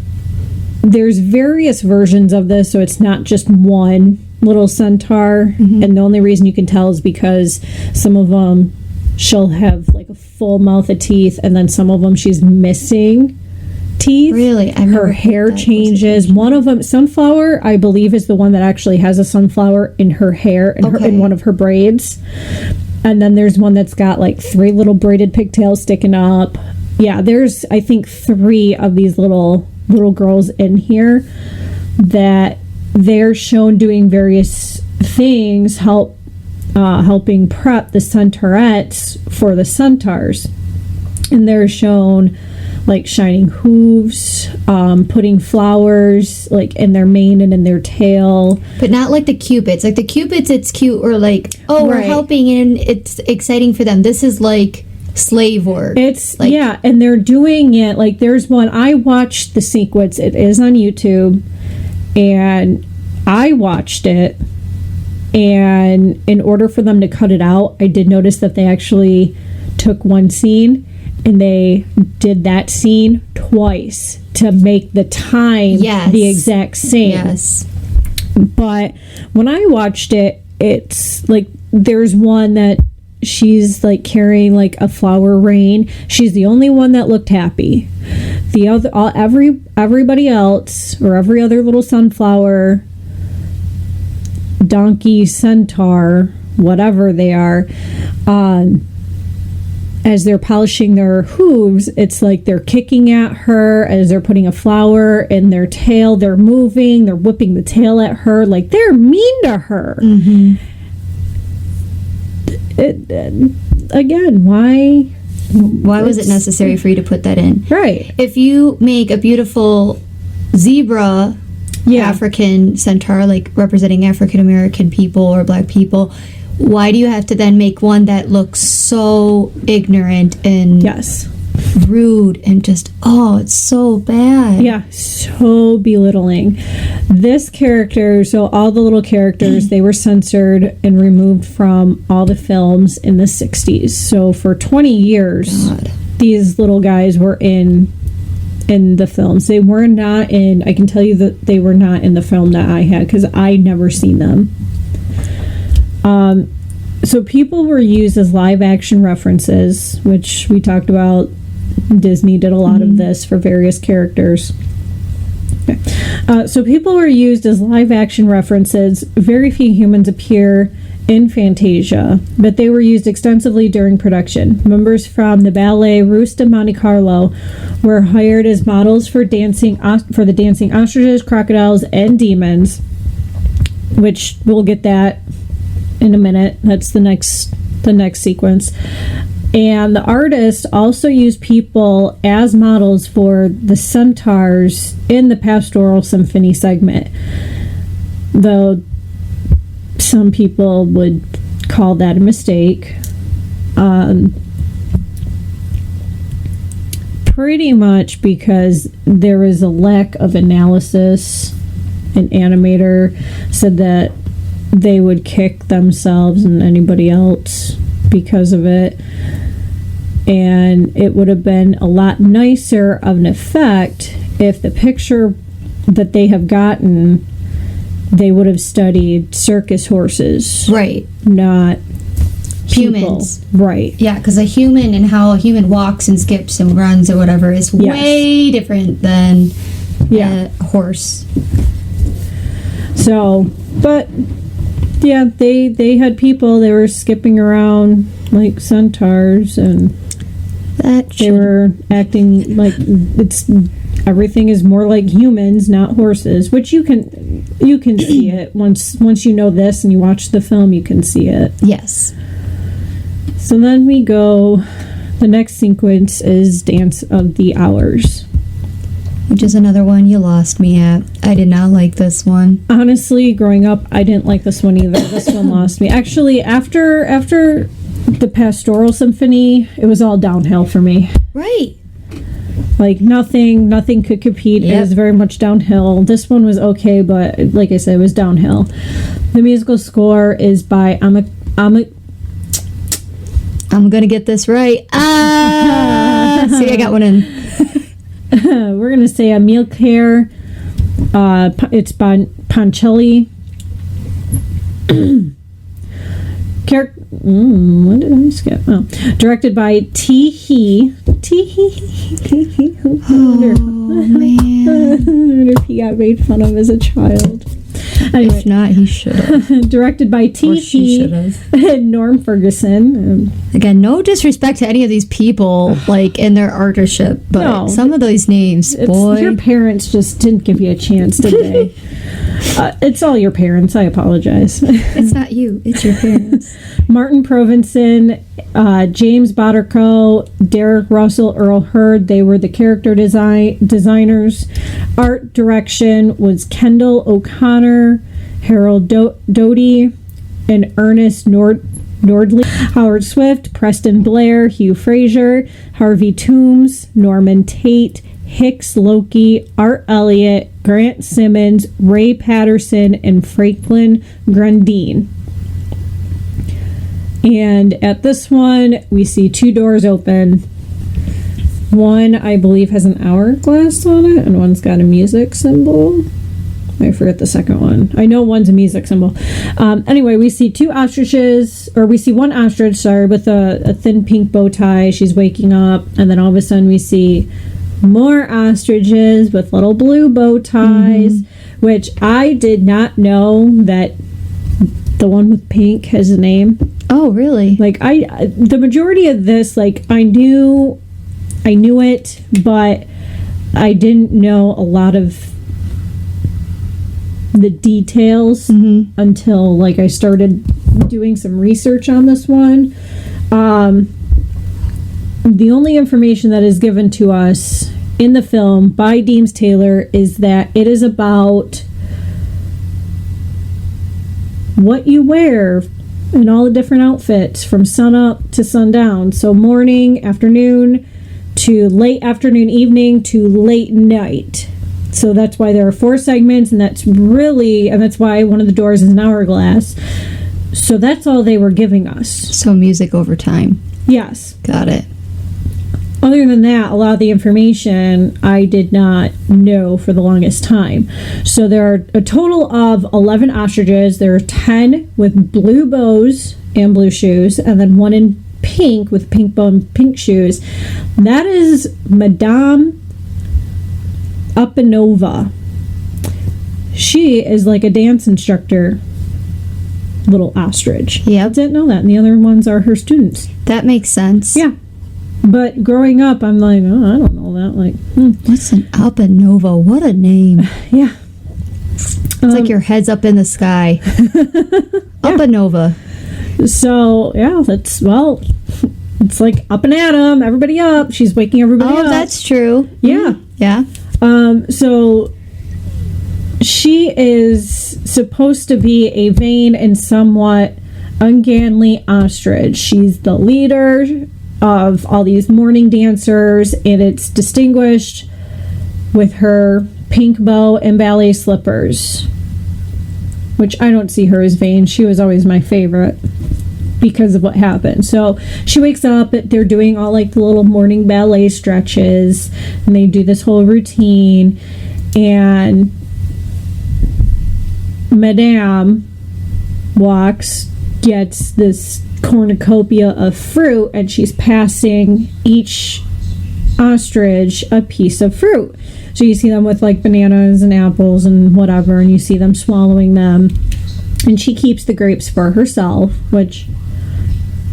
there's various versions of this, so it's not just one little centaur. And the only reason you can tell is because some of them she'll have like a full mouth of teeth, and then some of them she's missing teeth. Really? Her hair changes. One of them, Sunflower, I believe, is the one that actually has a sunflower in her hair, in one of her braids. And then there's one that's got like 3 little braided pigtails sticking up. Yeah, there's, I think, 3 of these little girls in here that they're shown doing various things, helping prep the Centaurettes for the Centaurs. And they're shown like shining hooves, putting flowers like in their mane and in their tail. But not like the Cupids. Like the Cupids, it's cute, or like, oh, we're helping and it's exciting for them. This is like slave work. It's like, yeah, and they're doing it like there's one, I watched the sequence, it is on YouTube, and I watched it, and in order for them to cut it out, I did notice that they actually took one scene and they did that scene twice to make the time the exact same. Yes. But when I watched it, it's like there's one that she's like carrying like a flower rain. She's the only one that looked happy. The other, everybody else, or every other little sunflower, donkey, centaur, whatever they are, as they're polishing their hooves, it's like they're kicking at her as they're putting a flower in their tail. They're moving, they're whipping the tail at her, like they're mean to her. Mm-hmm. Again, why was it necessary for you to put that in? Right. If you make a beautiful zebra African centaur, like representing African American people or black people, why do you have to then make one that looks so ignorant and rude and just, oh, it's so bad? Yeah, so belittling. This character, so all the little characters, they were censored and removed from all the films in the 60s. So for 20 years, these little guys were in the films. They were not in, I can tell you that they were not in the film that I had, because I never seen them. So people were used as live action references, which we talked about. Disney did a lot of this for various characters. Okay. So people were used as live action references. Very few humans appear in Fantasia, but they were used extensively during production. Members from the ballet Ruse de Monte Carlo were hired as models for the dancing ostriches, crocodiles, and demons, which we'll get that in a minute. That's the next sequence. And the artist also used people as models for the centaurs in the Pastoral Symphony segment, though some people would call that a mistake. Pretty much because there was a lack of analysis. An animator said that they would kick themselves and anybody else because of it, and it would have been a lot nicer of an effect if the picture that they have gotten, they would have studied circus horses, right, not humans, people. Right? Yeah, because a human and how a human walks and skips and runs or whatever is way different than a horse. So, but yeah, they had people. They were skipping around like centaurs, and they were acting like everything is more like humans, not horses. Which you can see it once you know this and you watch the film, you can see it. Yes. So then we go. The next sequence is Dance of the Hours, which is another one you lost me at. I did not like this one. Honestly, growing up, I didn't like this one either. This one lost me. Actually, after the Pastoral Symphony, it was all downhill for me. Right. Like nothing could compete. It was very much downhill. This one was okay, but like I said, it was downhill. The musical score is by I'm gonna get this right. See, I got one in. We're gonna say Amilcare. It's by Poncelli. Okay, What did I skip? Oh, directed by T. He. Oh, man. I wonder if he got made fun of as a child. Anyway, If not, he should have. directed by T. Or she should have. and Norm Ferguson. Again, no disrespect to any of these people, like, in their artistship, but No. some of those names, boy. Your parents just didn't give you a chance, did they? It's all your parents. I apologize. It's not you, it's your parents. Martin Provenson, James Botterco, Derek Russell, Earl Hurd. They were the character designers. Art direction was Kendall O'Connor, Harold Doty, and Ernest Nordley. Howard Swift, Preston Blair, Hugh Fraser, Harvey Toombs, Norman Tate, Hicks Loki, Art Elliott, Grant Simmons, Ray Patterson, and Franklin Grundine. And at this one, we see 2 doors open. One, I believe, has an hourglass on it, and one's got a music symbol. I forget the second one. I know one's a music symbol. Anyway, we see 2 ostriches, or we see one ostrich, with a thin pink bow tie. She's waking up, and then all of a sudden we see more ostriches with little blue bow ties, which I did not know that the one with pink has a name. Oh, really? Like, the majority of this, like, I knew it, but I didn't know a lot of the details until, like, I started doing some research on this one. The only information that is given to us in the film by Deems Taylor is that it is about what you wear in all the different outfits from sun up to sundown. So morning, afternoon, to late afternoon, evening, to late night. So that's why there are 4 segments, and that's why one of the doors is an hourglass. So that's all they were giving us. So music over time. Yes. Got it. Other than that, a lot of the information I did not know for the longest time. So there are a total of 11 ostriches. There are 10 with blue bows and blue shoes, and then 1 in pink with pink bow and pink shoes. That is Madame Upanova. She is like a dance instructor, little ostrich. Yep. I didn't know that, and the other ones are her students. That makes sense. Yeah. But growing up, I'm like, oh, I don't know that. Like, What's an Alpanova? What a name. yeah. It's like your head's up in the sky. Alpanova. So, yeah, it's like up and at 'em, everybody up. She's waking everybody up. Oh, that's true. Yeah. Yeah. So she is supposed to be a vain and somewhat ungainly ostrich. She's the leader of all these morning dancers, and it's distinguished with her pink bow and ballet slippers, which I don't see her as vain. She was always my favorite because of what happened. So she wakes up, they're doing all like the little morning ballet stretches, and they do this whole routine, and Madame gets this cornucopia of fruit, and she's passing each ostrich a piece of fruit. So you see them with like bananas and apples and whatever, and you see them swallowing them, and she keeps the grapes for herself, which,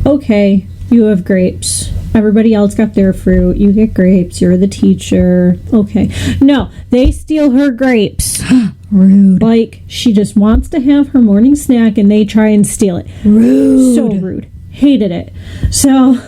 okay, you have grapes, everybody else got their fruit, you get grapes, you're the teacher. Okay, no, they steal her grapes. Rude. Like, she just wants to have her morning snack, and they try and steal it. Rude. So rude. Hated it. So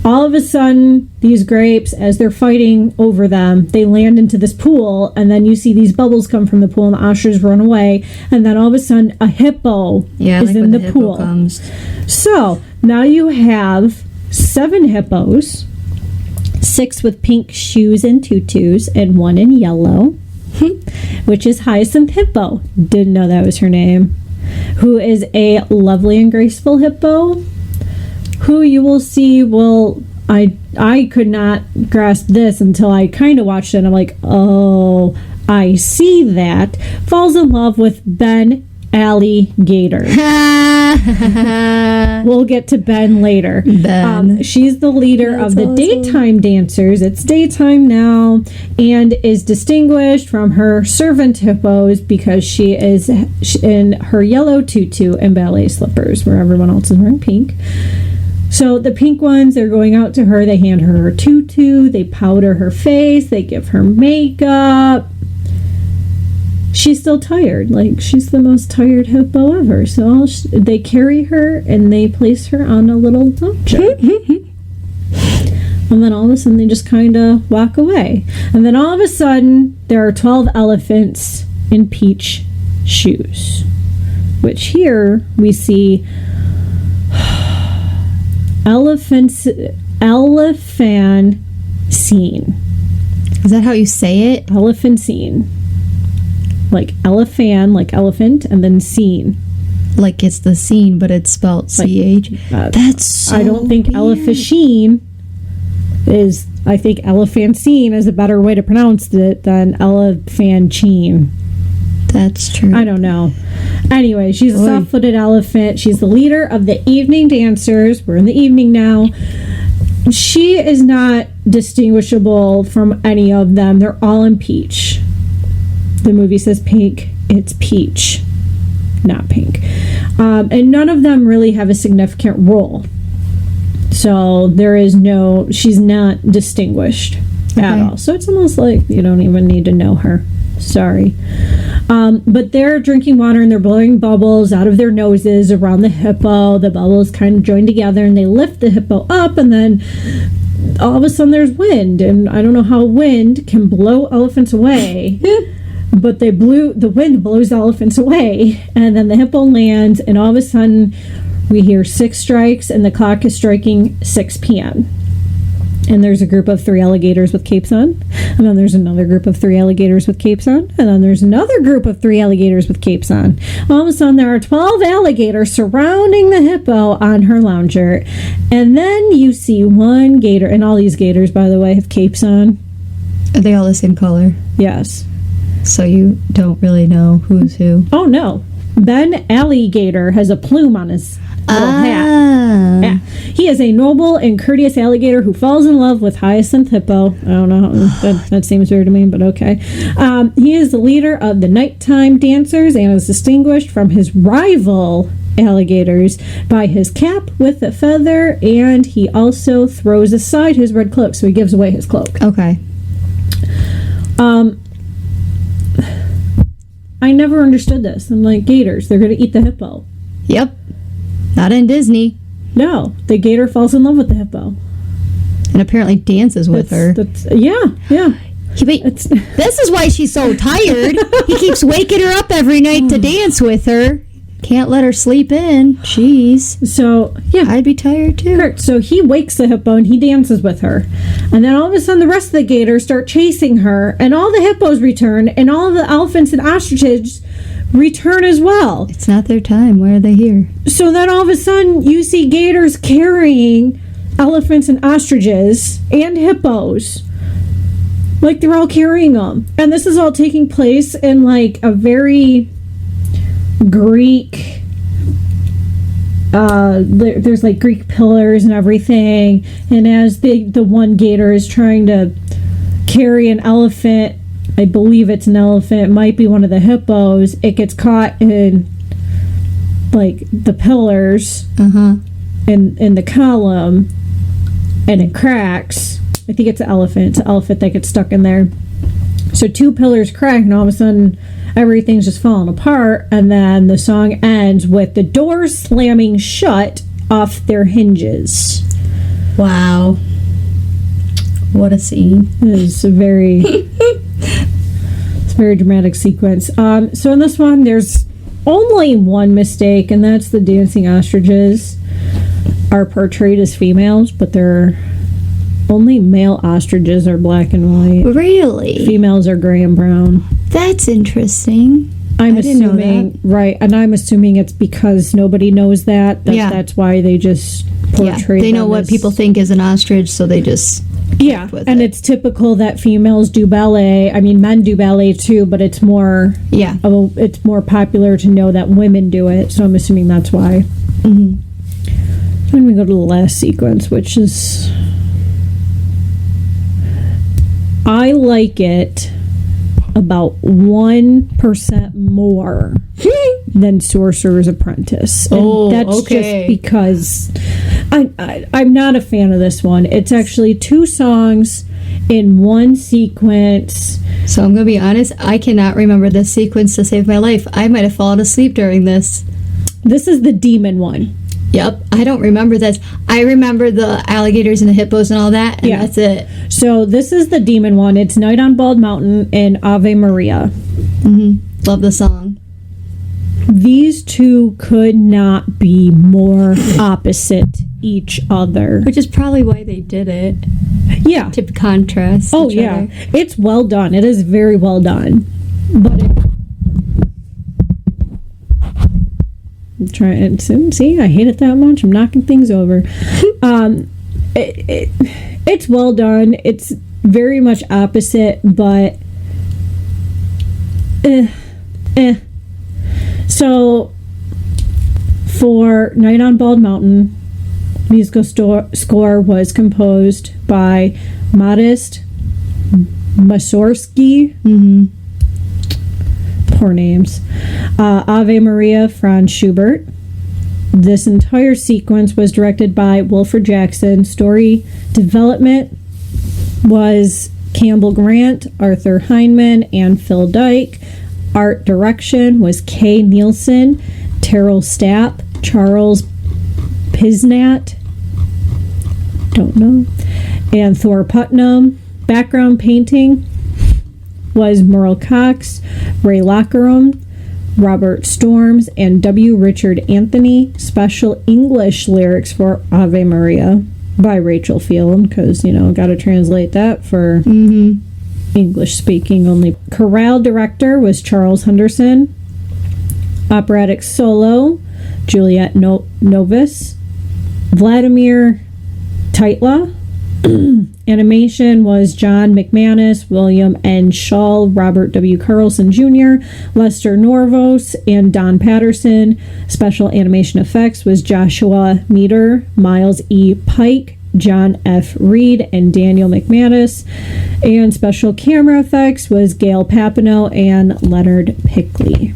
all of a sudden, these grapes, as they're fighting over them, they land into this pool, and then you see these bubbles come from the pool, and the ostriches run away, and then all of a sudden a hippo is in the pool. Comes. So now you have 7 hippos, 6 with pink shoes and tutus, and 1 in yellow, which is Hyacinth Hippo. Didn't know that was her name. Who is a lovely and graceful hippo, who you will see I could not grasp this until I kind of watched it, and I'm like, oh, I see that. Falls in love with Ben alligator. We'll get to Ben later. Ben. She's the leader of the awesome. daytime dancers. It's daytime now, and is distinguished from her servant hippos because she is in her yellow tutu and ballet slippers, where everyone else is wearing pink. So the pink ones, they're going out to her. They hand her tutu. They powder her face. They give her makeup. She's still tired. Like, she's the most tired hippo ever. So they carry her and they place her on a little lounger. And then all of a sudden they just kind of walk away. And then all of a sudden there are 12 elephants in peach shoes. Which here we see elephant scene. Is that how you say it? Elephant scene. Like elephant, like elephant, and then scene. Like it's the scene, but it's spelled CH. That's so I don't think weird. elephantine is. I think elephantine is a better way to pronounce it than elephantine. That's true. I don't know. Anyway, she's a soft-footed elephant. She's the leader of the evening dancers. We're in the evening now. She is not distinguishable from any of them. They're all in peach. The movie says pink. It's peach, not pink. And none of them really have a significant role. So she's not distinguished at all. So it's almost like you don't even need to know her. Sorry. But they're drinking water and they're blowing bubbles out of their noses around the hippo. The bubbles kind of join together and they lift the hippo up, and then all of a sudden there's wind. And I don't know how wind can blow elephants away. But the wind blows elephants away, and then the hippo lands, and all of a sudden we hear 6 strikes, and the clock is striking 6 p.m. And there's a group of 3 alligators with capes on, and then there's another group of 3 alligators with capes on, and then there's another group of 3 alligators with capes on. All of a sudden there are 12 alligators surrounding the hippo on her lounger, and then you see one gator, and all these gators, by the way, have capes on. Are they all the same color? Yes. So you don't really know who's who? Oh, no. Ben Alligator has a plume on his little hat. Yeah. He is a noble and courteous alligator who falls in love with Hyacinth Hippo. I don't know. That seems weird to me, but okay. He is the leader of the nighttime dancers and is distinguished from his rival alligators by his cap with a feather, and he also throws aside his red cloak, so he gives away his cloak. Okay. I never understood this. I'm like, gators, they're going to eat the hippo. Yep. Not in Disney. No, the gator falls in love with the hippo. And apparently dances with her. Yeah. This is why she's so tired. He keeps waking her up every night to dance with her. Can't let her sleep in. Jeez. So, yeah. I'd be tired too. So he wakes the hippo and he dances with her. And then all of a sudden the rest of the gators start chasing her, and all the hippos return, and all of the elephants and ostriches return as well. It's not their time. Why are they here? So then all of a sudden you see gators carrying elephants and ostriches and hippos. Like they're all carrying them. And this is all taking place in like a very Greek, there's like Greek pillars and everything, and as the one gator is trying to carry an elephant, I believe it's an elephant, it might be one of the hippos, it gets caught in like the pillars in the column, and it cracks. I think it's an elephant that gets stuck in there. So 2 pillars crack, and all of a sudden everything's just falling apart, and then the song ends with the doors slamming shut off their hinges. Wow. What a scene. It's a very dramatic sequence. So in this one there's only one mistake, and that's the dancing ostriches are portrayed as females, but they're only male ostriches are black and white. Really? Females are gray and brown. That's interesting. I'm assuming, right, and I'm assuming it's because nobody knows that. That's why they just portray they know them what as, people think is an ostrich, so they just Yeah, with and it. it's typical that females do ballet. I mean, men do ballet too, but it's more it's more popular to know that women do it. So I'm assuming that's why. Mm-hmm. Then we go to the last sequence, which is I like it about 1% more than Sorcerer's Apprentice. And that's just because I'm not a fan of this one. It's actually 2 songs in one sequence. So I'm going to be honest, I cannot remember this sequence to save my life. I might have fallen asleep during this. This is the demon one. Yep, I don't remember this. I remember the alligators and the hippos and all that, and that's it. So this is the demon one. It's Night on Bald Mountain and Ave Maria. Mm-hmm. Love the song. These 2 could not be more opposite each other. Which is probably why they did it. Yeah. To contrast. Oh, yeah. It's well done. It is very well done. But I'm trying to see. I hate it that much. I'm knocking things over. It's well done. It's very much opposite, but So for Night on Bald Mountain, musical score was composed by Modest Mussorgsky. Mm-hmm. Poor names. Ave Maria, Franz Schubert. This entire sequence was directed by Wilfred Jackson. Story development was Campbell Grant, Arthur Heineman, and Phil Dyke. Art direction was Kay Nielsen, Terrell Stapp, Charles Pisnat, don't know, and Thor Putnam. Background painting was Merle Cox, Ray Lockeram, Robert Storms, and W. Richard Anthony. Special English lyrics for Ave Maria by Rachel Field, because, got to translate that for English speaking only. Chorale director was Charles Henderson. Operatic solo, Juliette Novis, Vladimir Tytla. Animation was John McManus, William N. Shull, Robert W. Carlson Jr., Lester Norvos, and Don Patterson. Special animation effects was Joshua Meter, Miles E. Pike, John F. Reed, and Daniel McManus. And special camera effects was Gail Papineau and Leonard Pickley.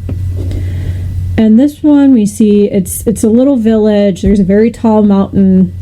And this one we see it's a little village. There's a very tall mountain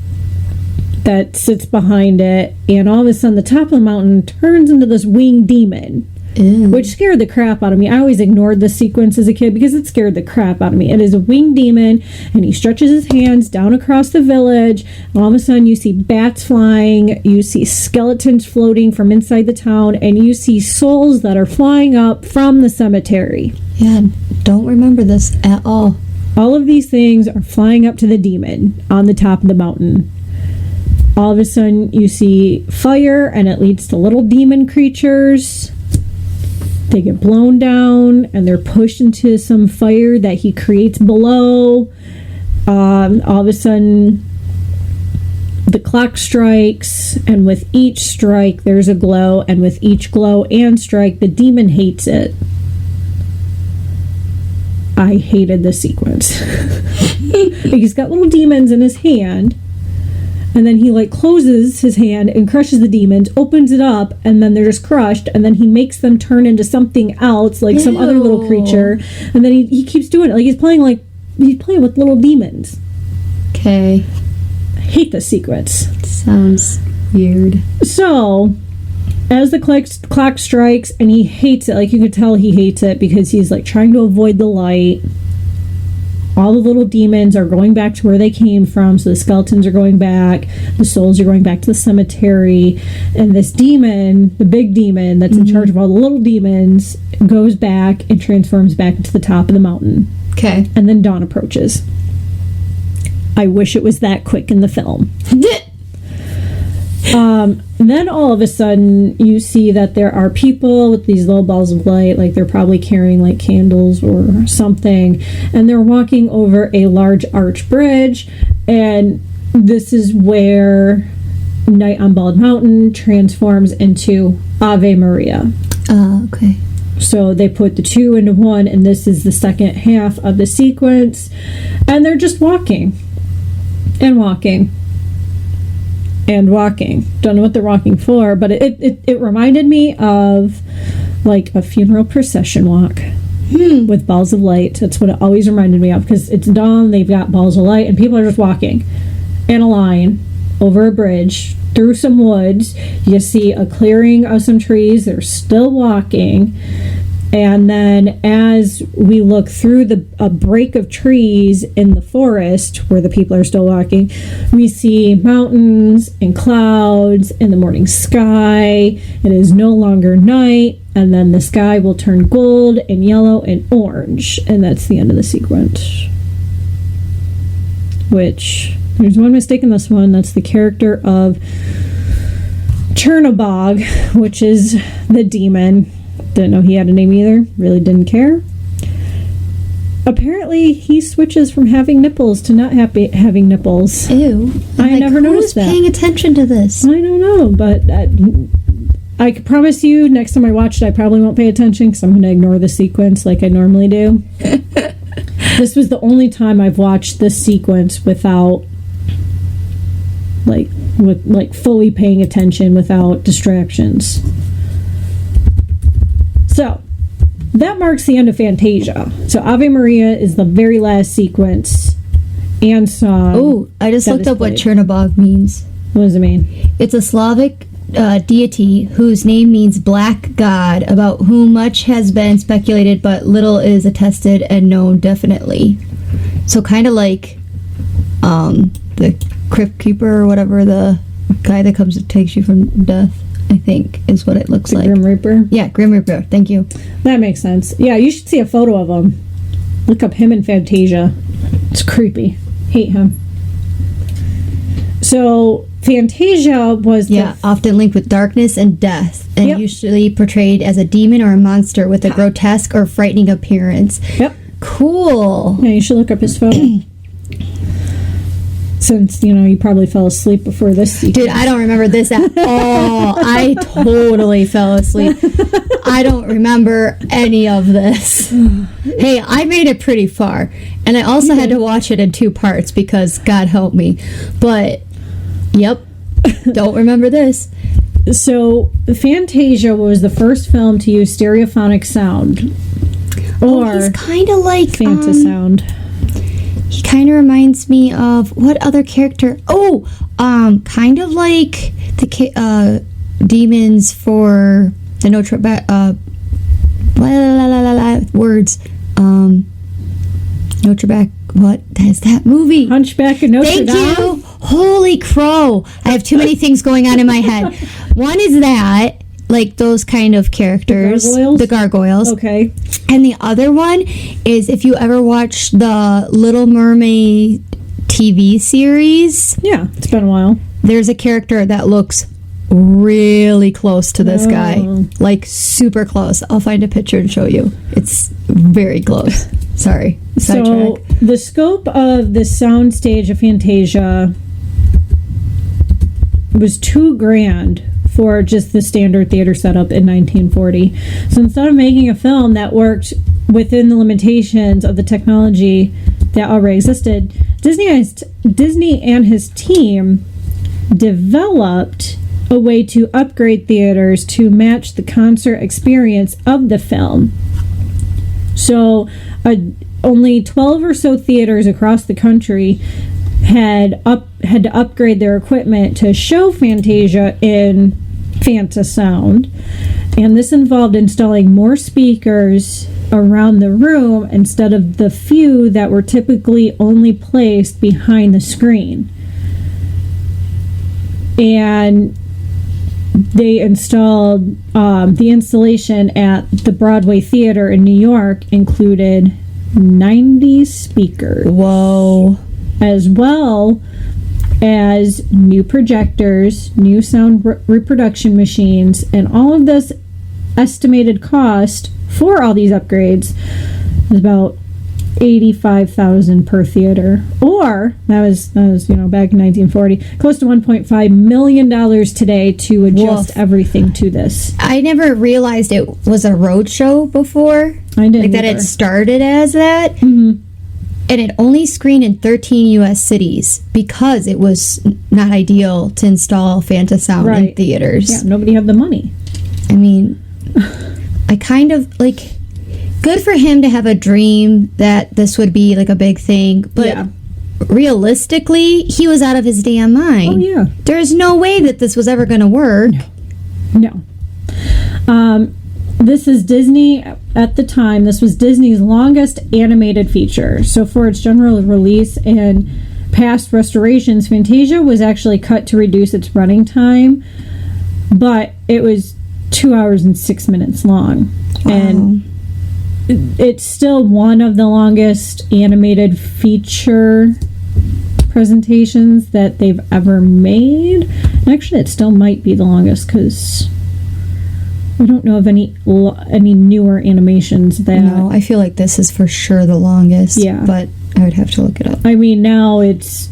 that sits behind it, and all of a sudden the top of the mountain turns into this winged demon. Ew. Which scared the crap out of me. I always ignored this sequence as a kid because it scared the crap out of me. It is a winged demon, and he stretches his hands down across the village. All of a sudden you see bats flying, you see skeletons floating from inside the town, and you see souls that are flying up from the cemetery. Yeah, don't remember this at all. All of these things are flying up to the demon on the top of the mountain. All of a sudden you see fire, and it leads to little demon creatures. They get blown down, and they're pushed into some fire that he creates below. All of a sudden the clock strikes, and with each strike there's a glow, and with each glow and strike the demon hates it. I hated this sequence. He's got little demons in his hand, and then he closes his hand and crushes the demons, opens it up, and then they're just crushed, and then he makes them turn into something else, like some other little creature, and then he keeps doing it. He's playing with little demons. Okay. I hate this sequence. Sounds weird. So, as the clock strikes, and he hates it, you could tell he hates it because he's trying to avoid the light. All the little demons are going back to where they came from, so the skeletons are going back, the souls are going back to the cemetery, and this demon, the big demon that's in charge of all the little demons, goes back and transforms back into the top of the mountain. Okay. And then dawn approaches. I wish it was that quick in the film. Then all of a sudden you see that there are people with these little balls of light, they're probably carrying candles or something, and they're walking over a large arch bridge, and this is where Night on Bald Mountain transforms into Ave Maria. Okay. So they put the two into one, and this is the second half of the sequence. And they're just walking and walking and walking. Don't know what they're walking for, but it reminded me of like a funeral procession walk with balls of light. That's what it always reminded me of, because it's dawn, they've got balls of light, and people are just walking in a line over a bridge through some woods. You see a clearing of some trees. They're still walking. And then as we look through a break of trees in the forest where the people are still walking, we see mountains and clouds and the morning sky. It is no longer night, and then the sky will turn gold and yellow and orange, and that's the end of the sequence. Which, there's one mistake in this one. That's the character of Chernobog, which is the demon. Didn't know he had a name either. Really didn't care. Apparently, he switches from having nipples to not having nipples. Ew. I never noticed that. Who's paying attention to this? I don't know, but I can promise you, next time I watch it, I probably won't pay attention because I'm going to ignore the sequence like I normally do. This was the only time I've watched this sequence without, fully paying attention, without distractions. So, that marks the end of Fantasia. So, Ave Maria is the very last sequence and song. Oh, I just looked up what Chernobog means. What does it mean? It's a Slavic deity whose name means black god, about whom much has been speculated but little is attested and known definitely. So kind of like the Crypt Keeper or whatever, the guy that comes and takes you from death, I think is what it looks like. Grim Reaper? Yeah, Grim Reaper. Thank you. That makes sense. Yeah, you should see a photo of him. Look up him in Fantasia. It's creepy. Hate him. So, Fantasia was often linked with darkness and death, and usually portrayed as a demon or a monster with a grotesque or frightening appearance. Yep. Cool. Yeah, you should look up his photo. Since, you probably fell asleep before this sequence. Dude, I don't remember this at all. I totally fell asleep. I don't remember any of this. Hey, I made it pretty far. And I also had to watch it in 2 parts because God help me. But, yep, don't remember this. So, Fantasia was the first film to use stereophonic sound. Or he's kind of like Fantasound. He kind of reminds me of what other character? Oh, kind of like the demons for the Notre Dame. Words. Notre Dame. What is that movie? Hunchback of Notre Dame. Thank you. Holy crow! I have too many things going on in my head. One is that. Like those kind of characters. The gargoyles. Okay. And the other one is if you ever watched the Little Mermaid TV series. Yeah, it's been a while. There's a character that looks really close to this guy. Like super close. I'll find a picture and show you. It's very close. Sorry. So the scope of the soundstage of Fantasia was too grand for just the standard theater setup in 1940. So instead of making a film that worked within the limitations of the technology that already existed, Disney and his team developed a way to upgrade theaters to match the concert experience of the film. So only 12 or so theaters across the country had to upgrade their equipment to show Fantasia in Fantasound, and this involved installing more speakers around the room instead of the few that were typically only placed behind the screen. And they installed the installation at the Broadway Theater in New York included 90 speakers. Whoa. As well as new projectors, new sound reproduction machines, and all of this estimated cost for all these upgrades was about $85,000 per theater, or that was back in 1940, close to $1.5 million today to adjust everything to this. I never realized it was a road show before. I didn't like that either. it started as that. Mm-hmm. And it only screened in 13 U.S. cities because it was not ideal to install Fantasound in theaters. Yeah, nobody had the money. I mean, I kind of, like, good for him to have a dream that this would be, like, a big thing. But realistically, he was out of his damn mind. Oh, yeah. There's no way that this was ever going to work. No. This is Disney, at the time, this was Disney's longest animated feature. So for its general release and past restorations, Fantasia was actually cut to reduce its running time, but it was 2 hours and 6 minutes long. Wow. And it's still one of the longest animated feature presentations that they've ever made. And actually, it still might be the longest because I don't know of any newer animations that... No, I feel like this is for sure the longest. Yeah. But I would have to look it up. I mean, now it's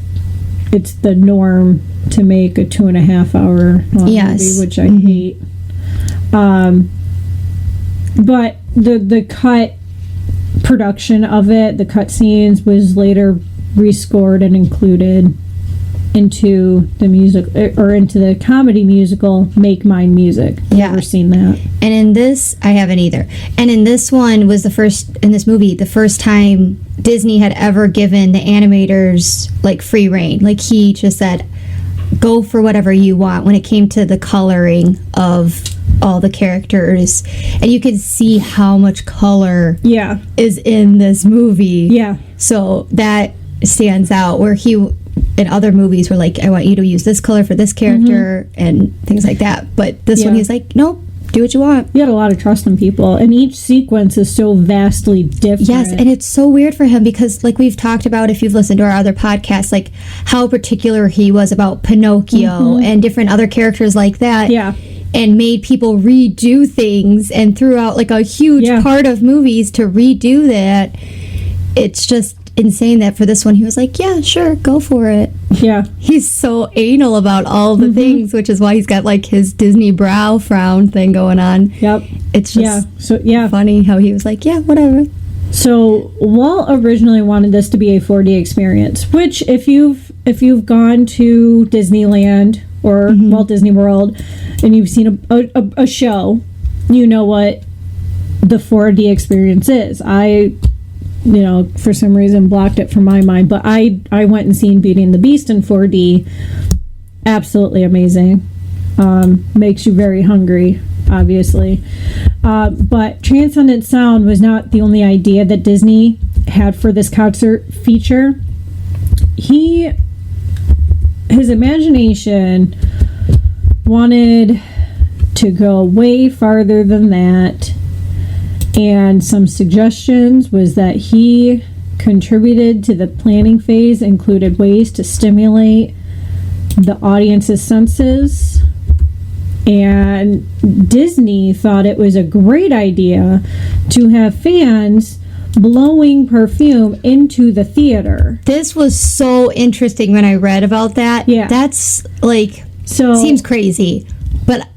the norm to make a 2.5 hour long movie, which I hate. But the cut production of it, the cut scenes, was later rescored and included into the music, or into the comedy musical Make Mine Music. Never seen that. And in this, I haven't either. And in this one was the first time Disney had ever given the animators like free reign. Like he just said, go for whatever you want when it came to the coloring of all the characters. And you could see how much color is in this movie. Yeah. So that stands out, where he in other movies were like, I want you to use this color for this character and things like that. But this one, he's like, nope, do what you want. He had a lot of trust in people, and each sequence is so vastly different. Yes, and it's so weird for him because, like we've talked about, if you've listened to our other podcasts, like how particular he was about Pinocchio and different other characters like that. Yeah. And made people redo things and threw out like a huge part of movies to redo that. It's just insane that for this one he was like, yeah, sure, go for it. Yeah. He's so anal about all the things, which is why he's got like his Disney brow frown thing going on. Yep. It's just so funny how he was like, yeah, whatever. So Walt originally wanted this to be a 4D experience, which if you've gone to Disneyland or Walt Disney World and you've seen a show, you know what the 4D experience is. I for some reason blocked it from my mind, but I went and seen Beauty and the Beast in 4D. Absolutely amazing. Makes you very hungry, obviously. But transcendent sound was not the only idea that Disney had for this concert feature. His imagination wanted to go way farther than that. And some suggestions was that he contributed to the planning phase, included ways to stimulate the audience's senses. And Disney thought it was a great idea to have fans blowing perfume into the theater. This was so interesting when I read about that. Yeah. That's like, seems crazy, but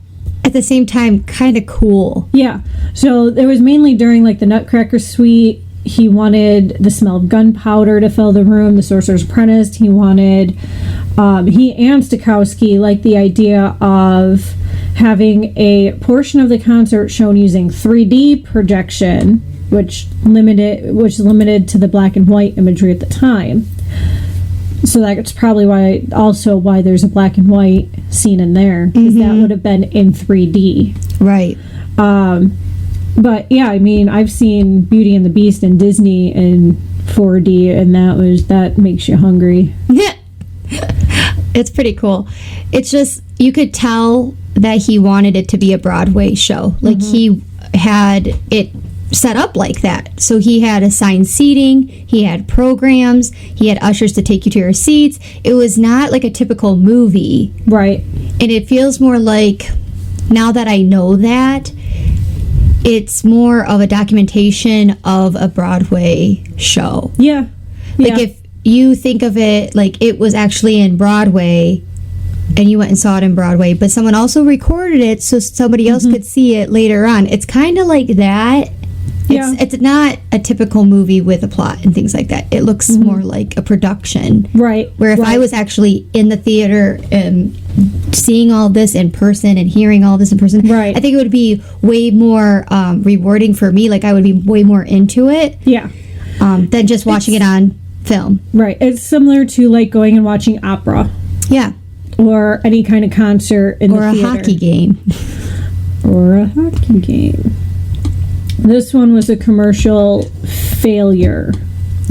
at the same time, kind of cool. Yeah. So there was mainly during like the Nutcracker Suite. He wanted the smell of gunpowder to fill the room. The Sorcerer's Apprentice. He wanted, he and Stokowski liked the idea of having a portion of the concert shown using 3D projection, which limited to the black and white imagery at the time. So that's probably why there's a black and white scene in there, because that would have been in 3D. Right. But yeah, I mean, I've seen Beauty and the Beast in Disney in 4D, and that makes you hungry. It's pretty cool. It's just, you could tell that he wanted it to be a Broadway show. Like he had it set up like that. So he had assigned seating, he had programs, he had ushers to take you to your seats. It was not like a typical movie. Right. And it feels more like, now that I know that, it's more of a documentation of a Broadway show. Yeah. Like if you think of it like it was actually in Broadway and you went and saw it in Broadway, but someone also recorded it so somebody else could see it later on. It's kind of like that. It's not a typical movie with a plot and things like that. It looks more like a production. Right. Where if I was actually in the theater and seeing all this in person and hearing all this in person, right. I think it would be way more rewarding for me. Like I would be way more into it. Yeah. Than just watching it on film. Right. It's similar to like going and watching opera. Yeah. Or any kind of concert in the theater. Or a hockey game. Or a hockey game. This one was a commercial failure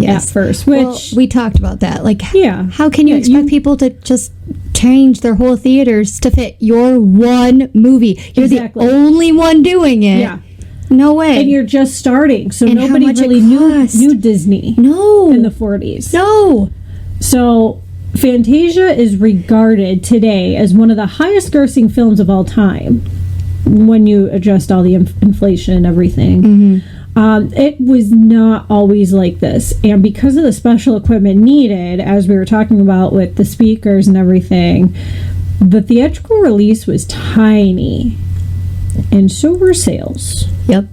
at first, which... we talked about that. Like, how can you expect people to just change their whole theaters to fit your one movie? You're the only one doing it. Yeah. No way. And you're just starting, so and nobody really knew Disney in the 40s. No. So Fantasia is regarded today as one of the highest grossing films of all time when you adjust all the inflation and everything. It was not always like this, and because of the special equipment needed, as we were talking about with the speakers and everything, the theatrical release was tiny, and so were sales. Yep.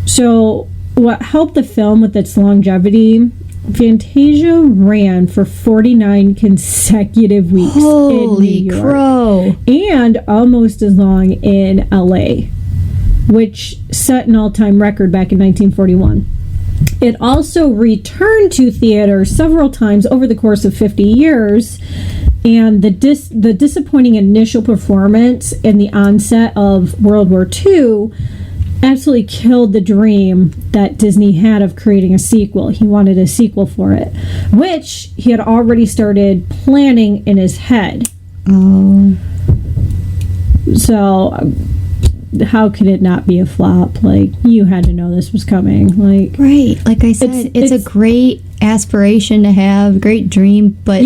So what helped the film with its longevity, Fantasia ran for 49 consecutive weeks in New York. Crow. And almost as long in LA, which set an all-time record back in 1941. It also returned to theaters several times over the course of 50 years, and the disappointing initial performance in the onset of World War II absolutely killed the dream that Disney had of creating a sequel. He wanted a sequel for it, which he had already started planning in his head. Oh. So how could it not be a flop? Like, you had to know this was coming. Like, right. Like I said, it's a great aspiration to have, great dream, but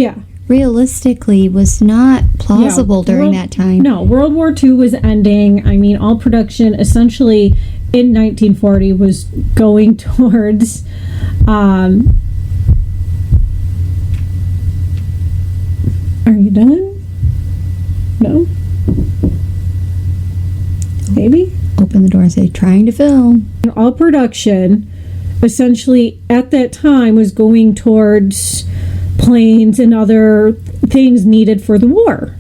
realistically was not plausible during that time. No, World War II was ending. I mean, all production essentially in 1940 was going towards are you done? No? Maybe? Open the door and say, trying to film. All production essentially at that time was going towards planes and other things needed for the war.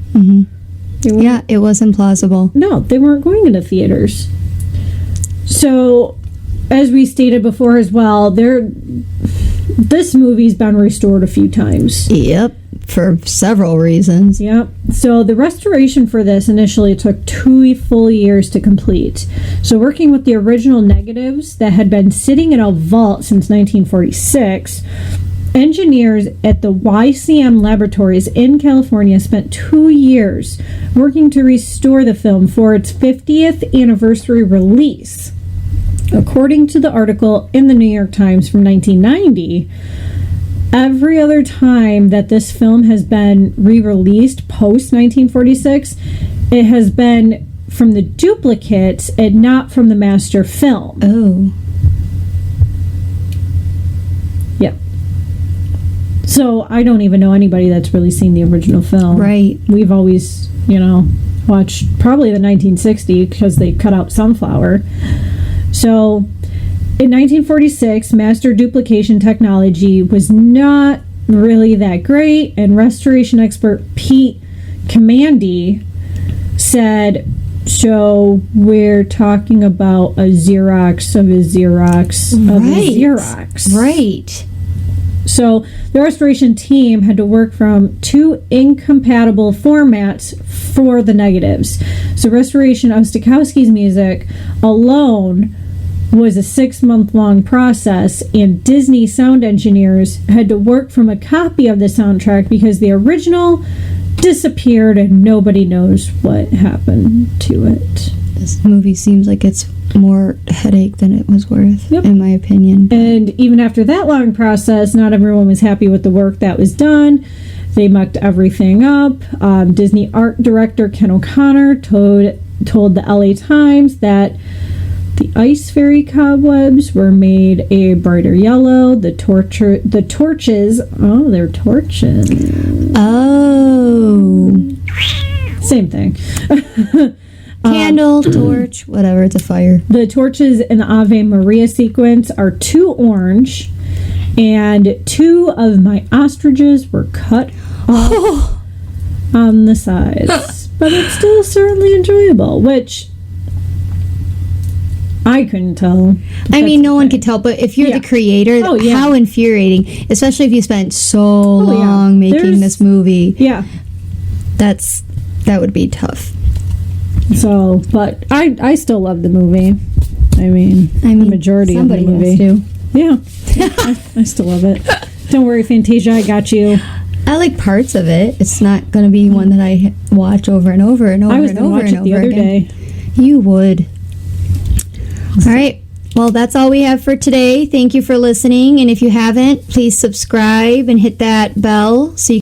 Yeah, it wasn't plausible. No, they weren't going into theaters. So, as we stated before as well, this movie's been restored a few times. Yep, for several reasons. Yep. So the restoration for this initially took 2 full years to complete. So working with the original negatives that had been sitting in a vault since 1946, engineers at the YCM laboratories in California spent 2 years working to restore the film for its 50th anniversary release. According to the article in the New York Times from 1990, every other time that this film has been re-released post 1946, it has been from the duplicates and not from the master film. Oh. Yep. So I don't even know anybody that's really seen the original film. Right. We've always, watched probably the 1960 because they cut out Sunflower. So in 1946, master duplication technology was not really that great, and restoration expert Pete Commandy said, so we're talking about a Xerox of a Xerox of a Xerox. Right. So the restoration team had to work from 2 incompatible formats for the negatives. So restoration of Stokowski's music alone was a 6-month-long process, and Disney sound engineers had to work from a copy of the soundtrack because the original disappeared and nobody knows what happened to it. This movie seems like it's more headache than it was worth, in my opinion. And even after that long process, not everyone was happy with the work that was done. They mucked everything up. Disney art director Ken O'Connor told the LA Times that The ice fairy cobwebs were made a brighter yellow. The torches, oh, they're torches. Oh. Same thing. Candle, torch, whatever, it's a fire. The torches in the Ave Maria sequence are 2 orange, and 2 of my ostriches were cut off on the sides. But it's still certainly enjoyable, which I couldn't tell. I mean, no one could tell, but if you're the creator, how infuriating, especially if you spent so long making this movie. Yeah. That would be tough. So, but I still love the movie. I mean the majority of the movie. Has to. Yeah. I still love it. Don't worry, Fantasia, I got you. I like parts of it. It's not going to be one that I watch over and over and over I was and going to over watch and it the over other again. day. You would. All right. Well, that's all we have for today. Thank you for listening. And if you haven't, please subscribe and hit that bell so you